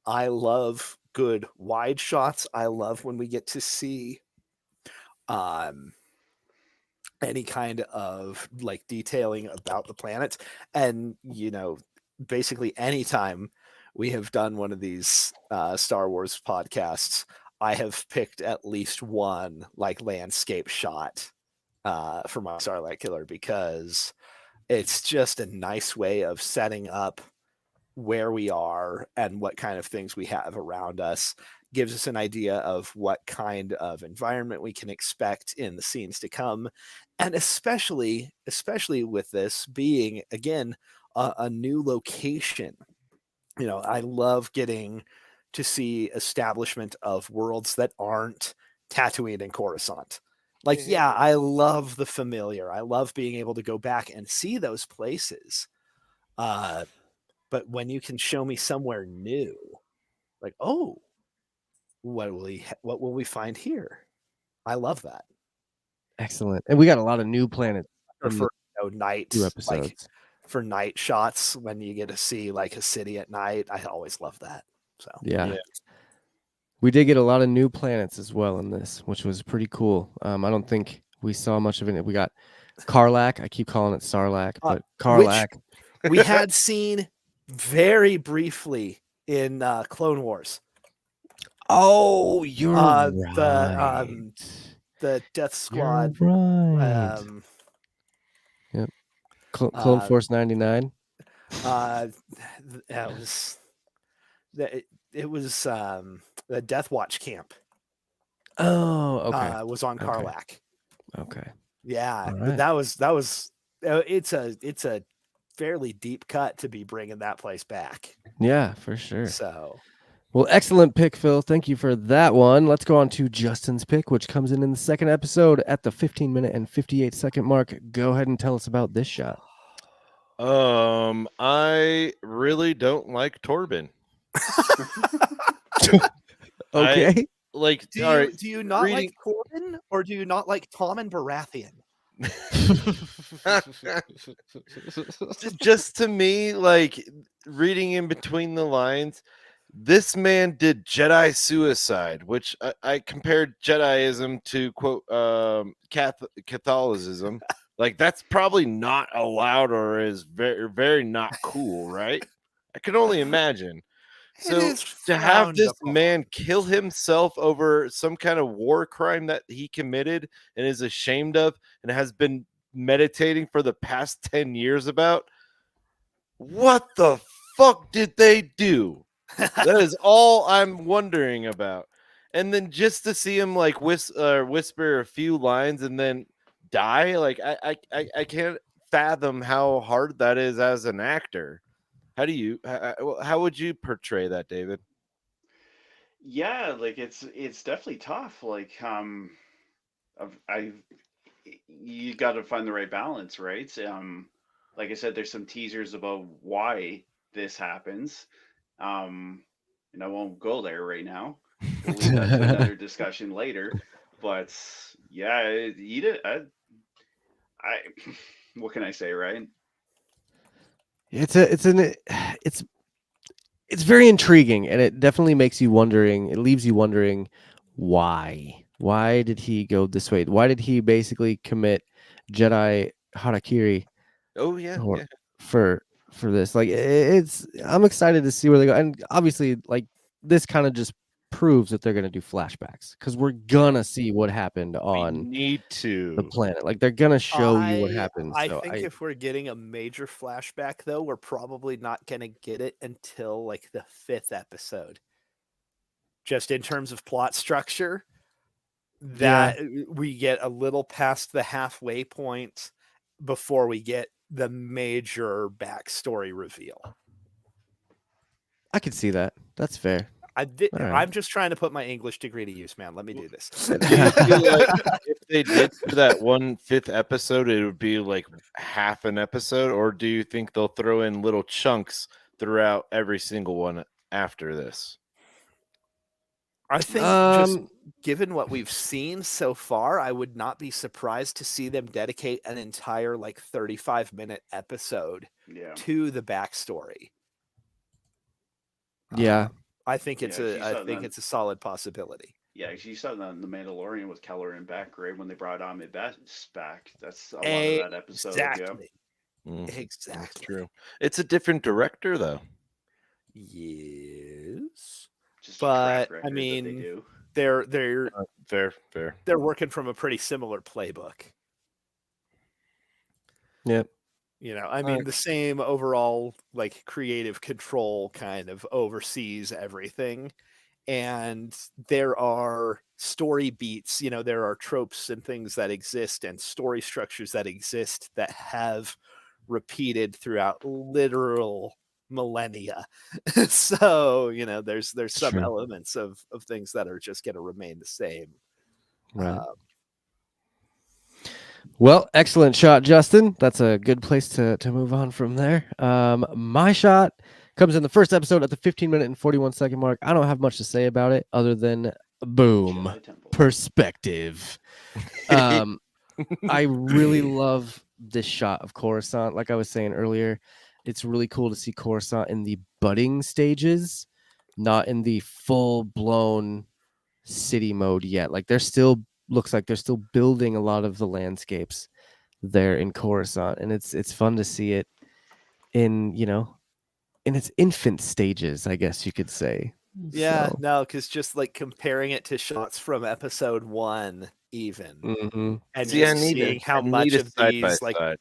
I love good wide shots. I love when we get to see any kind of like detailing about the planet. And basically anytime we have done one of these Star Wars podcasts, I have picked at least one like landscape shot for my Starlight Killer, because it's just a nice way of setting up where we are and what kind of things we have around us. Gives us an idea of what kind of environment we can expect in the scenes to come, and especially with this being again a new location. I love getting to see establishment of worlds that aren't Tatooine and Coruscant. Like, yeah, I love the familiar. I love being able to go back and see those places. But when you can show me somewhere new, like, oh, what will we find here? I love that. Excellent. And we got a lot of new planets Or in for the night, 2 like episodes. for night shots when you get to see like a city at night. I always love that. So Yeah. Yeah. We did get a lot of new planets as well in this, which was pretty cool. I don't think we saw much of it. We got Karlak. I keep calling it Sarlacc, but which Karlak. we had seen very briefly in Clone Wars. Oh, you're right. The Death Squad. You're right. Yep. Clone Force 99. It was the Death Watch camp. Oh, okay. Was on Okay. Karlak. Okay. Yeah, All right. that was. It's a fairly deep cut to be bringing that place back. Yeah, for sure. So, well, excellent pick, Phil. Thank you for that one. Let's go on to Justin's pick, which comes in the second episode at the 15-minute and 58-second mark. Go ahead and tell us about this shot. I really don't like Torben. Okay. do you not like Corbin, or do you not like Tom and Baratheon? Just to me, like reading in between the lines, this man did Jedi suicide, which I compared Jediism to quote Catholicism. Like that's probably not allowed or is very very not cool, right? I can only imagine. So to have this man kill himself over some kind of war crime that he committed and is ashamed of and has been meditating for the past 10 years about, what the fuck did they do? That is all I'm wondering about. And then just to see him like whisper a few lines and then die, like I can't fathom how hard that is as an actor. How do you how would you portray that, David? Yeah, like it's definitely tough. Like I you got to find the right balance, right? Like I said, there's some teasers about why this happens. And I won't go there right now. We'll leave that to another discussion later. But yeah, eat it. I what can I say, right? It's very intriguing, and it definitely makes you wondering. It leaves you wondering why. Why did he go this way? Why did he basically commit Jedi harakiri? Oh yeah, Or yeah. for this, like I'm excited to see where they go, and obviously, like this kind of just proves that they're gonna do flashbacks because we're gonna see what happened We on need the to. planet. Like they're gonna show you what happened. I So think if we're getting a major flashback, though, we're probably not going to get it until like the 5th episode. Just in terms of plot structure, that we get a little past the halfway point before we get the major backstory reveal. I could see that. That's fair. I'm just trying to put my English degree to use, man. Let me do this. Do you feel like if they did do that 1/5 episode, it would be like half an episode, or do you think they'll throw in little chunks throughout every single one after this? I think just given what we've seen so far, I would not be surprised to see them dedicate an entire like 35-minute episode to the backstory. Yeah. I think it's a solid possibility. Yeah, you saw that in The Mandalorian with Keller and Beck, right? When they brought Ahmed Best back. That's a lot of that episode. Exactly. Yeah. Exactly. That's true. It's a different director, though. Yes. Just but a track I mean, they do. They're fair. They're working from a pretty similar playbook. Yep. You know, I mean, the same overall like creative control kind of oversees everything. And there are story beats, you know, there are tropes and things that exist and story structures that exist that have repeated throughout literal millennia. So, you know, there's some elements of things that are just going to remain the same. Right. Well, excellent shot, Justin. That's a good place to move on from there. My shot comes in the first episode at the 15-minute and 41-second mark. I don't have much to say about it other than boom, Jedi Temple. perspective. Um, I really love this shot of Coruscant. Like I was saying earlier, it's really cool to see Coruscant in the budding stages, not in the full blown city mode yet. Like they're still looks like they're still building a lot of the landscapes there in Coruscant, and it's fun to see it in in its infant stages, I guess you could say. Yeah, So, no, because just like comparing it to shots from episode 1, even, mhm. and See, just seeing I how need much a of side by these, like, side.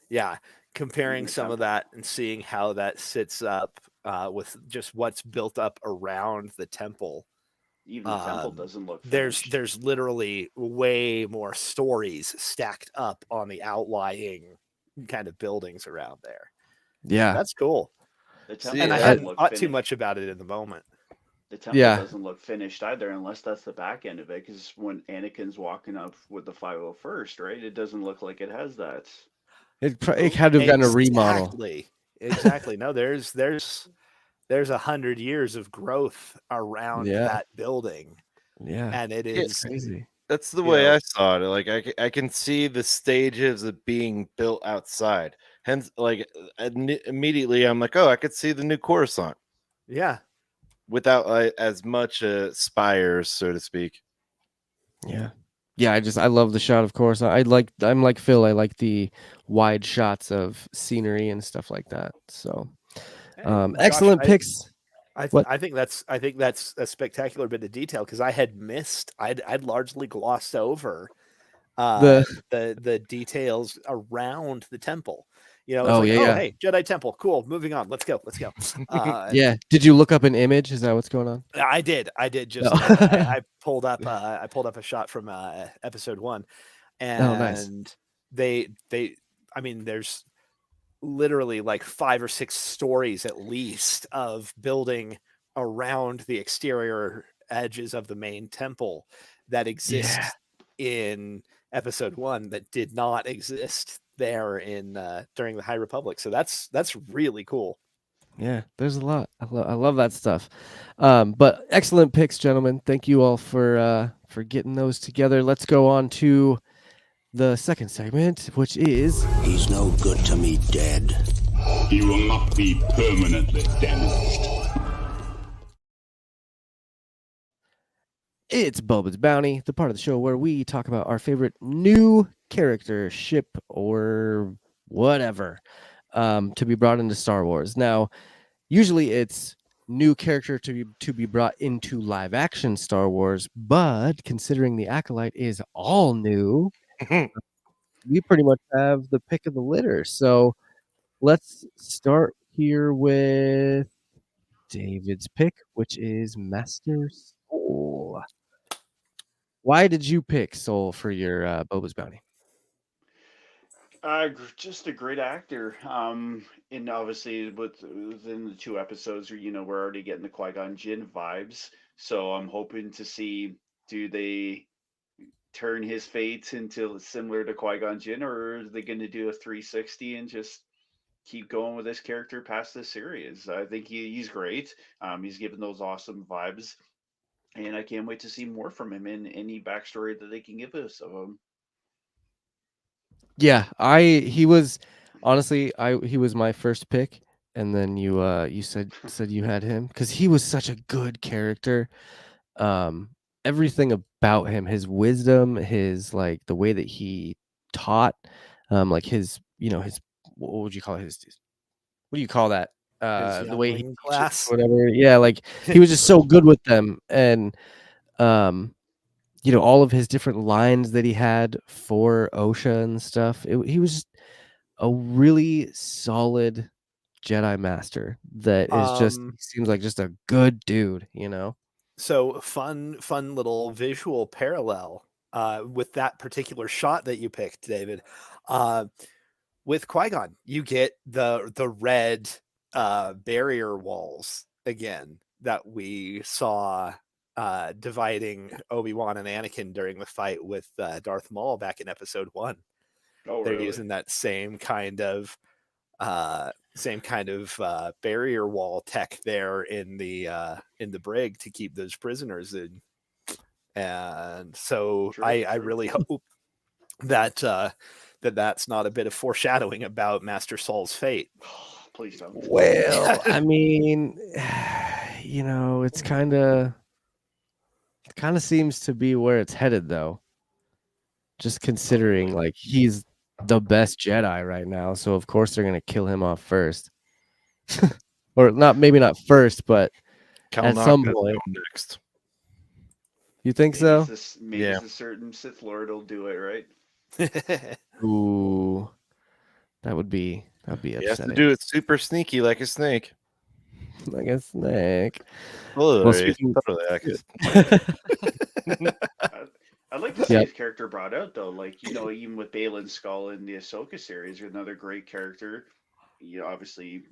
yeah, comparing the some of temple. that and seeing how that sits up with just what's built up around the temple. Even the temple Um, doesn't look there's finished. there's literally way more stories stacked up on the outlying kind of buildings around there. Yeah, That's cool. The See, temple And I doesn't hadn't look thought too finished. much about it in the moment. The temple yeah. doesn't look finished either, unless that's the back end of it. Because when Anakin's walking up with the 501st, right, it doesn't look like it has that. It had to have gotten a remodel. Exactly. No, there's 100 years of growth around Yeah, that building, yeah. and it Yeah, It's is, crazy. that's the you way know, I saw it. Like I can see the stages of being built outside. Hence, like immediately, I'm like, oh, I could see the new Coruscant yeah. without as much spires, so to speak. Yeah. Yeah, I love the shot, of course. I'm like Phil, I like the wide shots of scenery and stuff like that. So, And Josh, excellent picks. What? I think that's a spectacular bit of detail because I'd largely glossed over The the details around the temple. It's Oh, like, yeah, oh, yeah. hey, Jedi Temple, cool, moving on, let's go. Yeah. Did you look up an image? Is that what's going on? I did No. just now. I pulled up a shot from episode 1, Oh, nice. and they I mean, there's literally like 5 or 6 stories at least of building around the exterior edges of the main temple that Yeah. exist in episode 1 that did not exist there in during the High Republic. So that's really cool. Yeah, there's a lot. I love that stuff. But excellent picks, gentlemen. Thank you all for getting those together. Let's go on to the second segment, which is He's no good to me dead. He will not be permanently damaged. It's Boba's Bounty, the part of the show where we talk about our favorite new character, ship, or whatever to be brought into Star Wars. Now, usually it's new character to be brought into live action Star Wars, but considering the Acolyte is all new, we pretty much have the pick of the litter. So let's start here with David's pick, which is Master Soul. Why did you pick Soul for your Boba's Bounty? Just a great actor. And obviously within the 2 episodes, we're already getting the Qui-Gon Jinn vibes. So I'm hoping to see, do they turn his fate into similar to Qui-Gon Jinn, or are they going to do a 360 and just keep going with this character past this series? I think he's great. He's given those awesome vibes, and I can't wait to see more from him in any backstory that they can give us of him. Yeah, he was honestly he was my first pick, and then you said you had him because he was such a good character. Um, everything about him, his wisdom, his like the way that he taught, like his his what would you call it? His what do you call that? His The way he youngling teaches, class. whatever. Yeah, like he was just so good with them, and um, all of his different lines that he had for OSHA and stuff. He was just a really solid Jedi Master that is just Um, he seems like just a good dude. so fun little visual parallel with that particular shot that you picked, David. Uh, with Qui-Gon, you get the red barrier walls again that we saw dividing Obi-Wan and Anakin during the fight with Darth Maul back in Episode 1. Oh, They're really? using that same kind of barrier wall tech there in the brig to keep those prisoners in. And so True, I true. really hope that that's not a bit of foreshadowing about Master Saul's fate. Please don't. Well, I mean, it's kind of seems to be where it's headed, though. Just considering, really? like, he's the best Jedi right now, so of course they're gonna kill him off first, or not. Maybe not first, but at some Kalnaka's point. next. You think Maybe so? maybe Yeah. it's a certain Sith Lord will do it, right? Ooh, that'd be You have to upsetting. do it super sneaky like a snake. Like a snake. Totally, speaking- totally like a I'd like to see Yep. his character brought out though, like even with Baylan Skull in the Ahsoka series, another great character. Obviously,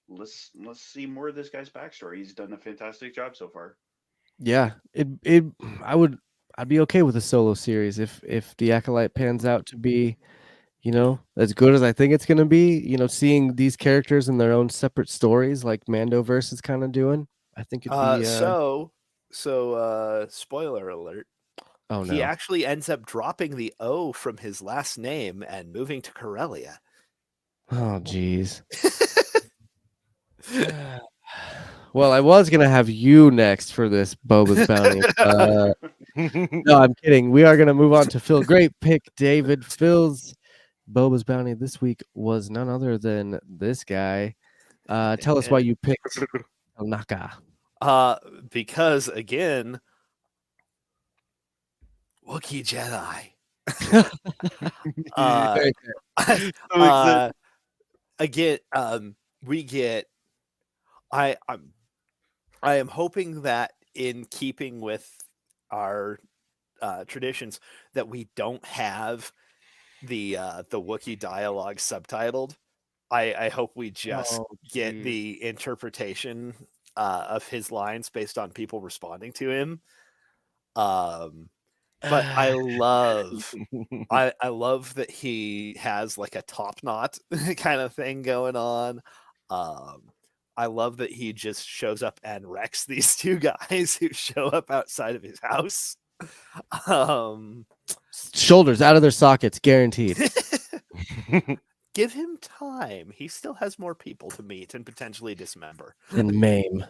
let's see more of this guy's backstory. He's done a fantastic job so far. Yeah, I'd be okay with a solo series if the Acolyte pans out to be, as good as I think it's gonna be. Seeing these characters in their own separate stories, like Mandoverse is kind of doing. I think it'd be. So spoiler alert. Oh He no! actually ends up dropping the O from his last name and moving to Corellia. Oh geez. Well, I was gonna have you next for this Boba's Bounty. No, I'm kidding. We are gonna move on to Phil. Great pick, David. Phil's Boba's Bounty this week was none other than this guy. Tell us why you picked Naka. Because again, Wookiee Jedi. Very fair. Again, we get. I am hoping that in keeping with our traditions, that we don't have the Wookiee dialogue subtitled. I hope we just get the interpretation of his lines based on people responding to him. But I love that he has like a top knot kind of thing going on. I love that he just shows up and wrecks these two guys who show up outside of his house. Shoulders out of their sockets, guaranteed. Give him time. He still has more people to meet and potentially dismember. And maim.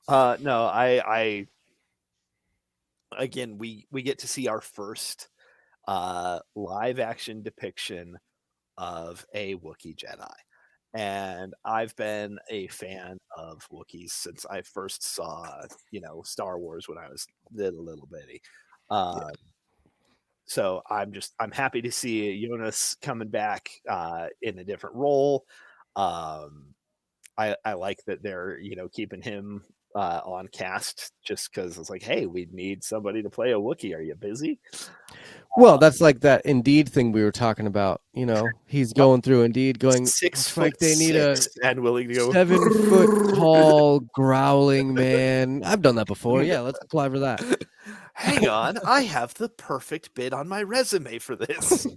No, I again, we get to see our first live action depiction of a Wookiee Jedi. And I've been a fan of Wookiees since I first saw, Star Wars when I was little bitty. So I'm happy to see Jonas coming back in a different role. I like that they're keeping him on cast just because it's like, hey, we need somebody to play a Wookiee. Are you busy? Well, that's like that Indeed thing we were talking about. He's going through Indeed, going 6 like they need a and willing to go 7 foot tall growling man. I've done that before. Yeah, let's apply for that. Hang on, I have the perfect bid on my resume for this.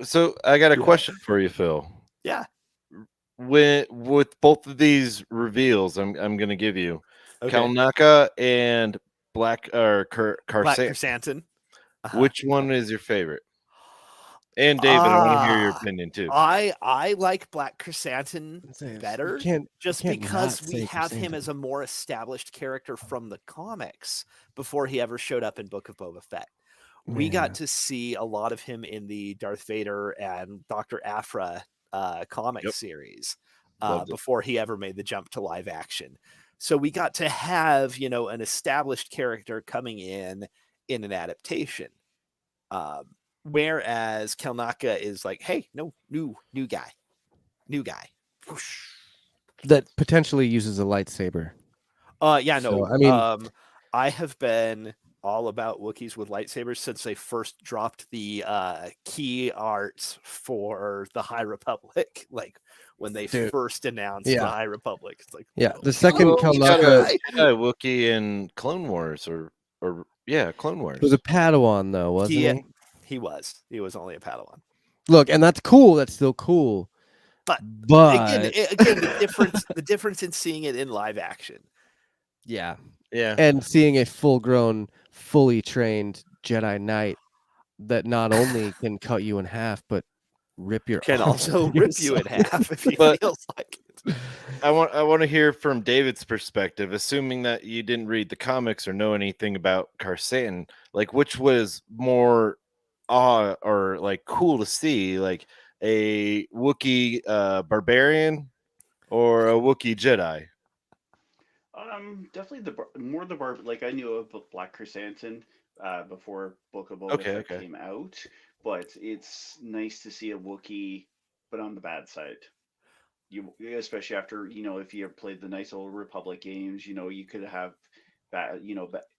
So I got a question for you, Phil. Yeah. With both of these reveals, I'm going to give you Okay. Kalnaka and Black or Black Karsan. Chrysanthemum. Which one is your favorite? And David, I want to hear your opinion too. I like Black Chrysanthemum better, can't because not we say have him Chrysanthemum. as a more established character from the comics before he ever showed up in Book of Boba Fett. We got to see a lot of him in the Darth Vader and Dr. Aphra comic series before he ever made the jump to live action. So we got to have, an established character coming in an adaptation. Whereas Kalnaka is like, hey, no, new guy. Whoosh. That potentially uses a lightsaber. Yeah, no. So, I mean, I have been all about Wookiees with lightsabers since they first dropped the key arts for the High Republic, like when they Dude, first announced yeah. the High Republic. It's like, Yeah, oh, the second Oh, you got Kalnaka a Jedi Wookiee in Clone Wars, or yeah, Clone Wars. was a Padawan though, wasn't he? he was only a Padawan. Look, and that's cool. That's still cool. But But again, the difference in seeing it in live action. yeah, Yeah. and seeing a full-grown, fully trained Jedi Knight that not only can cut you in half, but rip your Can arm also from your rip you in side. half if he But- feels like it. I want to hear from David's perspective, assuming that you didn't read the comics or know anything about Carsan, like which was more awe or like cool to see, like a Wookiee barbarian or a Wookiee Jedi. Definitely the barb. Like I knew of Black Chrysanthemum before Book of Boba Fett Okay. came out, but it's nice to see a Wookiee, but on the bad side. You especially after if you have played the nice old Republic games, you could have bad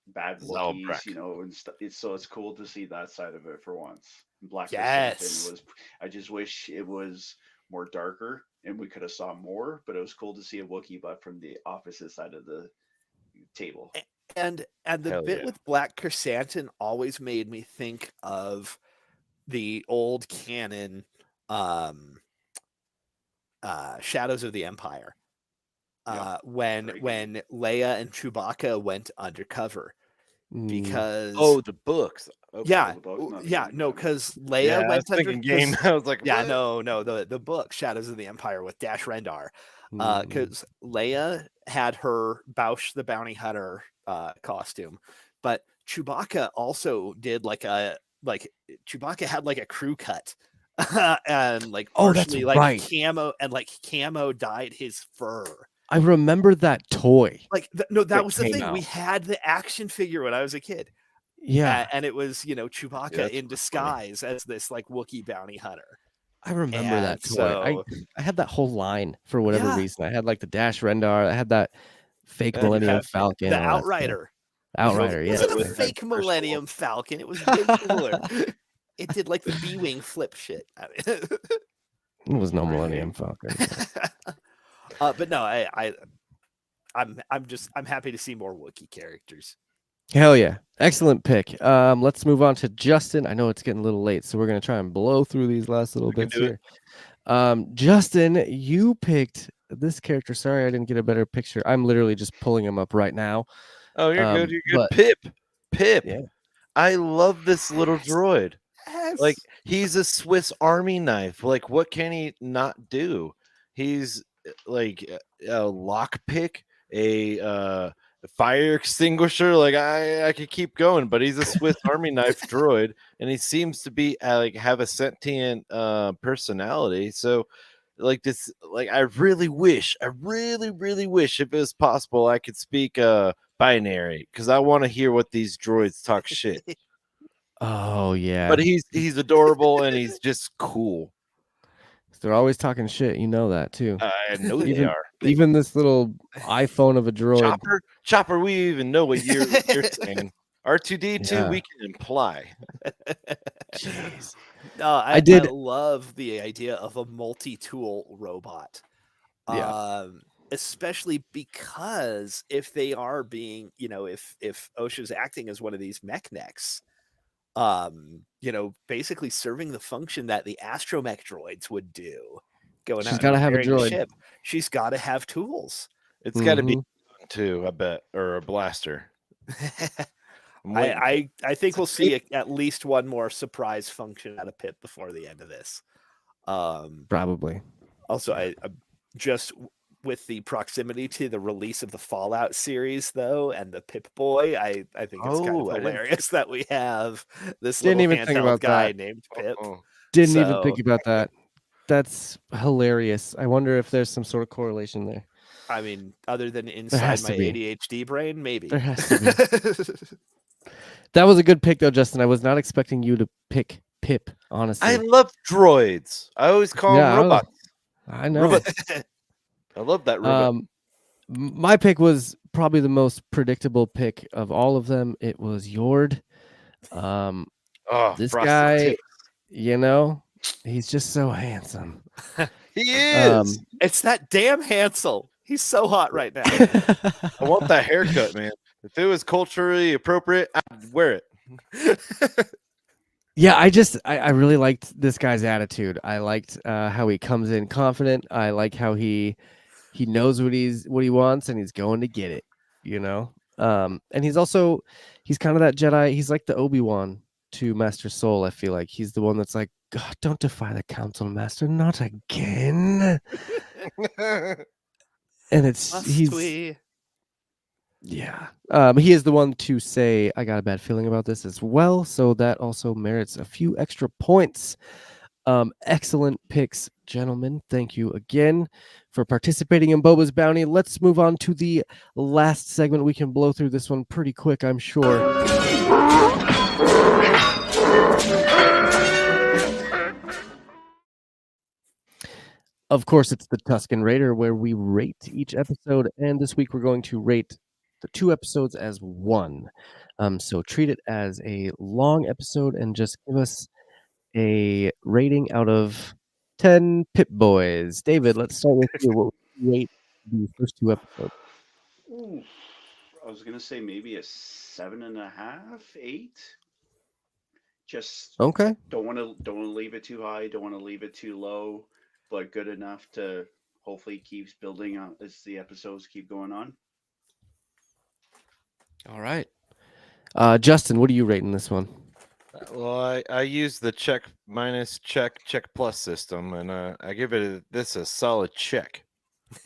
bad Wookiees, Zalbrak. and it's cool to see that side of it for once. Black Yes. Chrysanthemum was. I just wish it was more darker and we could have saw more, but it was cool to see a Wookiee, but from the opposite side of the table. And the Hell bit yeah. with Black Chrysanthemum always made me think of the old canon Shadows of the Empire. Yeah, When very good. when Leia and Chewbacca went undercover, because The books. Okay. yeah, the book, not the yeah, game. no, because Leia Yeah, I was went thinking under game. I was like, yeah, what? no, the book Shadows of the Empire with Dash Rendar, Mm. because Leia had her Bausch the Bounty Hunter costume, but Chewbacca also did Chewbacca had like a crew cut and like Oh, that's partially right. camo dyed his fur. I remember that toy. Like no, that that was the came thing. We out. had the action figure when I was a kid. Yeah, And it was, Chewbacca that's in funny. disguise as this like Wookiee bounty hunter. I remember that And toy. so I had that whole line for whatever Yeah. reason. I had like the Dash Rendar. I had that fake And you Millennium have Falcon. the all that stuff. Outrider. Outrider, It yeah. wasn't a with fake that Millennium Falcon. It was way cooler. It did like the B-wing flip shit. I mean, It was no Millennium Falcon. but no, I'm happy to see more Wookiee characters. Hell yeah. Excellent pick. Let's move on to Justin. I know it's getting a little late, so we're gonna try and blow through these last little We can bits do it. here. Justin, you picked this character. Sorry, I didn't get a better picture. I'm literally just pulling him up right now. Oh, you're good. You're good. but- Pip. Yeah. I love this little Yes. droid. Yes. Like he's a Swiss Army knife. Like what can he not do? He's like a lockpick, a fire extinguisher. Like I could keep going, but he's a Swiss Army knife droid, and he seems to be like have a sentient personality. So like this, like I really wish if it was possible I could speak binary because I want to hear what these droids talk shit. Oh yeah. But he's adorable and he's just cool. They're always talking shit. You know that too. I know they Even- are. Even this little iPhone of a droid. Chopper, we even know what you're saying. R2D2, Yeah. we can imply. Jeez. No, I did- I love the idea of a multi-tool robot. Yeah. Especially because if they are being, if OSHA's acting as one of these mech necks, basically serving the function that the astromech droids would do, going She's out gotta and have a repairing the droid. ship, she's got to have tools. It's got to be Mhm. too, I bet, or a blaster. I'm waiting. I think we'll see at least one more surprise function out of Pip before the end of this. Probably. Also, I just with the proximity to the release of the Fallout series, though, and the Pip Boy, I think it's kind Oh, of I didn't hilarious that we have this Didn't little even think handheld about guy that. named Pip. Oh, Didn't even So- think about that. That's hilarious. I wonder if there's some sort of correlation there. I mean, other than inside has my to be. ADHD brain, maybe. There has to That was a good pick, though, Justin. I was not expecting you to pick Pip, honestly. I love droids. I always call Yeah, them robots. I know. Robot. I love that robot. My pick was probably the most predictable pick of all of them. It was Yord. Um, Oh, this frosted guy, tips. you know, he's just so handsome. He is. Um, It's that damn Hansel. He's so hot right now. I want that haircut, man. If it was culturally appropriate, I'd wear it. Yeah, I really liked this guy's attitude. I liked how he comes in confident. I like how he knows what he wants and he's going to get it, you know? And he's kind of that Jedi. He's like the Obi-Wan to Master Soul, I feel like. He's the one that's like, God, don't defy the council, Master, not again. And Must we? yeah. He is the one to say, I got a bad feeling about this as well. So that also merits a few extra points. Excellent picks, gentlemen. Thank you again for participating in Boba's Bounty. Let's move on to the last segment. We can blow through this one pretty quick, I'm sure. Of course, it's the Tusken Raider, where we rate each episode, and this week we're going to rate the 2 episodes as 1. So treat it as a long episode and just give us a rating out of 10 Pip Boys. David, let's start with you. What would you rate the first 2 episodes? Ooh, I was gonna say maybe a 7.5, 8. Just Okay. don't want to leave it too high, don't want to leave it too low, but good enough to hopefully keeps building on as the episodes keep going on. All right. Justin, what are you rating this one? Well, I use the check minus check plus system, and I give it this a solid check.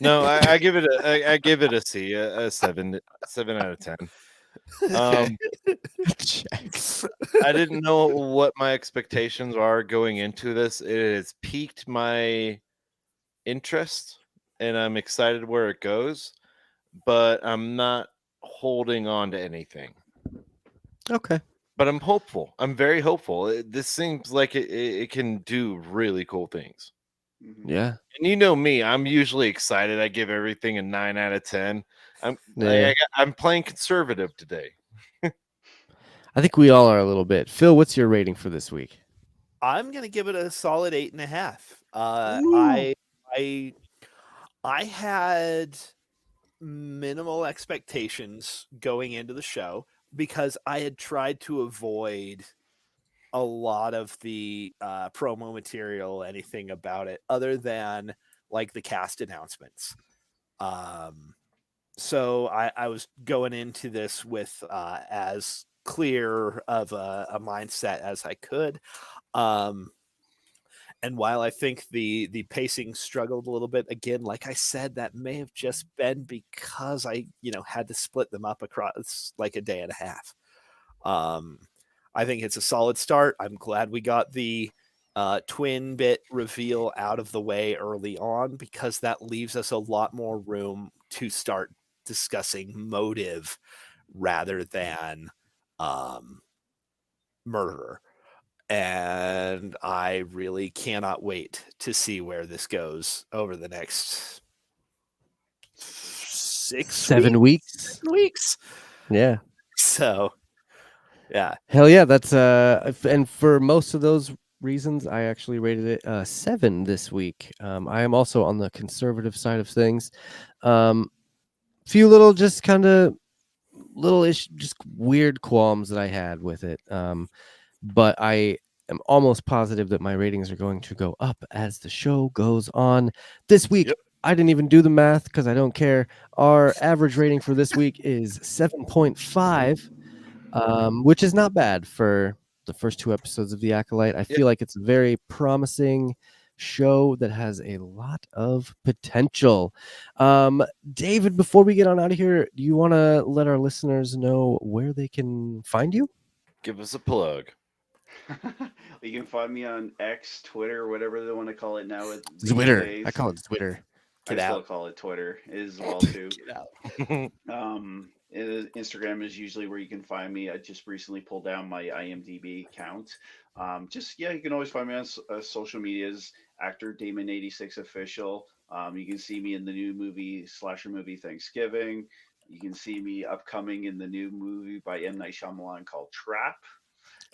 No, I give it I give it a C, a 7 out of 10. I didn't know what my expectations are going into this. It has piqued my interest, and I'm excited where it goes, but I'm not holding on to anything. Okay. But I'm hopeful. I'm very hopeful. This seems like it can do really cool things. Mhm. Yeah. And you know me, I'm usually excited. I give everything a 9 out of 10. Yeah. I'm playing conservative today. I think we all are a little bit. Phil, what's your rating for this week? I'm gonna give it a solid 8.5. Ooh. I had minimal expectations going into the show because I had tried to avoid a lot of the promo material, anything about it, other than like the cast announcements. So I was going into this with as clear of a mindset as I could. And while I think the pacing struggled a little bit, again, like I said, that may have just been because I had to split them up across like a day and a half. I think it's a solid start. I'm glad we got the twin bit reveal out of the way early on because that leaves us a lot more room to start discussing motive rather than murderer. And I really cannot wait to see where this goes over the next 7 weeks. 7 weeks. Yeah. So, yeah. Hell yeah, that's and for most of those reasons, I actually rated it 7 this week. I am also on the conservative side of things. Few little just kind of just weird qualms that I had with it. But I am almost positive that my ratings are going to go up as the show goes on. This week, Yep. I didn't even do the math because I don't care. Our average rating for this week is 7.5, which is not bad for the first 2 episodes of The Acolyte. I feel like it's a very promising show that has a lot of potential. David, before we get on out of here, do you want to let our listeners know where they can find you? Give us a plug. You can find me on X, Twitter, whatever they want to call it now. These Twitter. days. I call it Twitter. I Get still out. call it Twitter as well too. Get out. Instagram is usually where you can find me. I just recently pulled down my IMDb account. You can always find me on social medias. Actor Damon86 official. You can see me in the new slasher movie Thanksgiving. You can see me upcoming in the new movie by M. Night Shyamalan called Trap.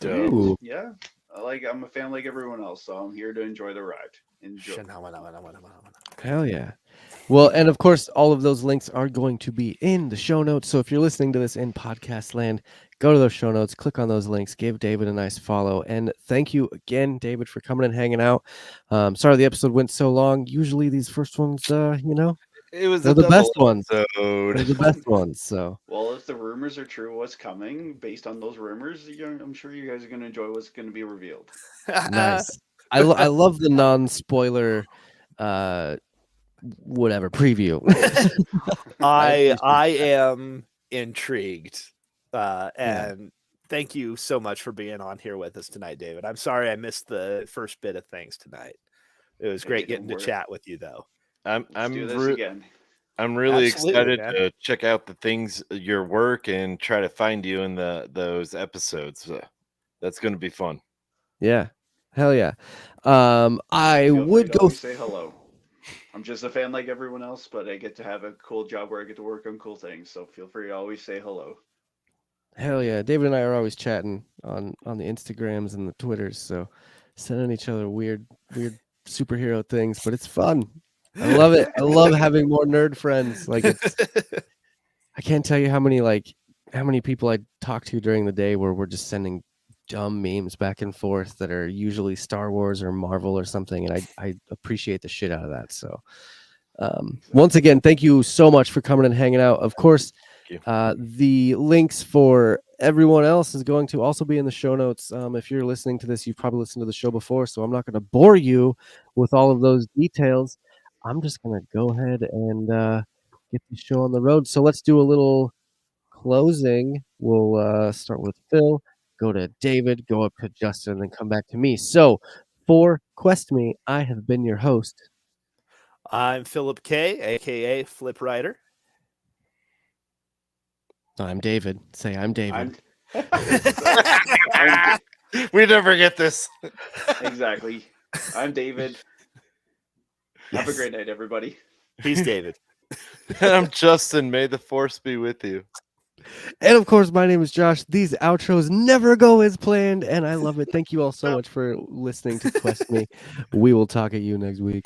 And Ooh. yeah, I'm a fan like everyone else, so I'm here to enjoy the ride. Enjoy. Hell yeah. Well, and of course, all of those links are going to be in the show notes. So if you're listening to this in podcast land, go to those show notes, click on those links, give David a nice follow. And thank you again, David, for coming and hanging out. Sorry the episode went so long. Usually these first ones, It was they're a the best double ones. episode. They're the best ones. So Well, if the rumors are true, what's coming based on those rumors, I'm sure you guys are going to enjoy what's going to be revealed. nice. I love the non-spoiler whatever preview. I am intrigued, and thank you so much for being on here with us tonight, David. I'm sorry I missed the first bit of things tonight. It was great getting to chat with you, though. Let's do this again. I'm really Absolutely, excited man. to check out the things, your work, and try to find you in those episodes. That's going to be fun. Yeah, hell yeah. I Feel free would to go. always say hello. I'm just a fan like everyone else, but I get to have a cool job where I get to work on cool things. So feel free to always say hello. Hell yeah, David and I are always chatting on the Instagrams and the Twitters, so sending each other weird superhero things, but it's fun. I love it. I love having more nerd friends. Like I can't tell you how many people I talk to during the day where we're just sending dumb memes back and forth that are usually Star Wars or Marvel or something, and I appreciate the shit out of that. So once again, thank you so much for coming and hanging out. Of course, the links for everyone else is going to also be in the show notes. If you're listening to this, you've probably listened to the show before, so I'm not going to bore you with all of those details. I'm just going to go ahead and get the show on the road. So let's do a little closing. We'll start with Phil, go to David, go up to Justin, and then come back to me. So for Quest Me, I have been your host. I'm Philip K, aka Flip Rider. I'm David. Say I'm David. We never get this. Exactly. I'm David. Have a great night, everybody. He's David. And I'm Justin. May the force be with you. And of course, my name is Josh. These outros never go as planned, and I love it. Thank you all so much for listening to Quest Me. We will talk at you next week.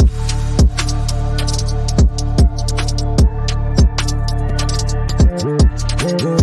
Thank you.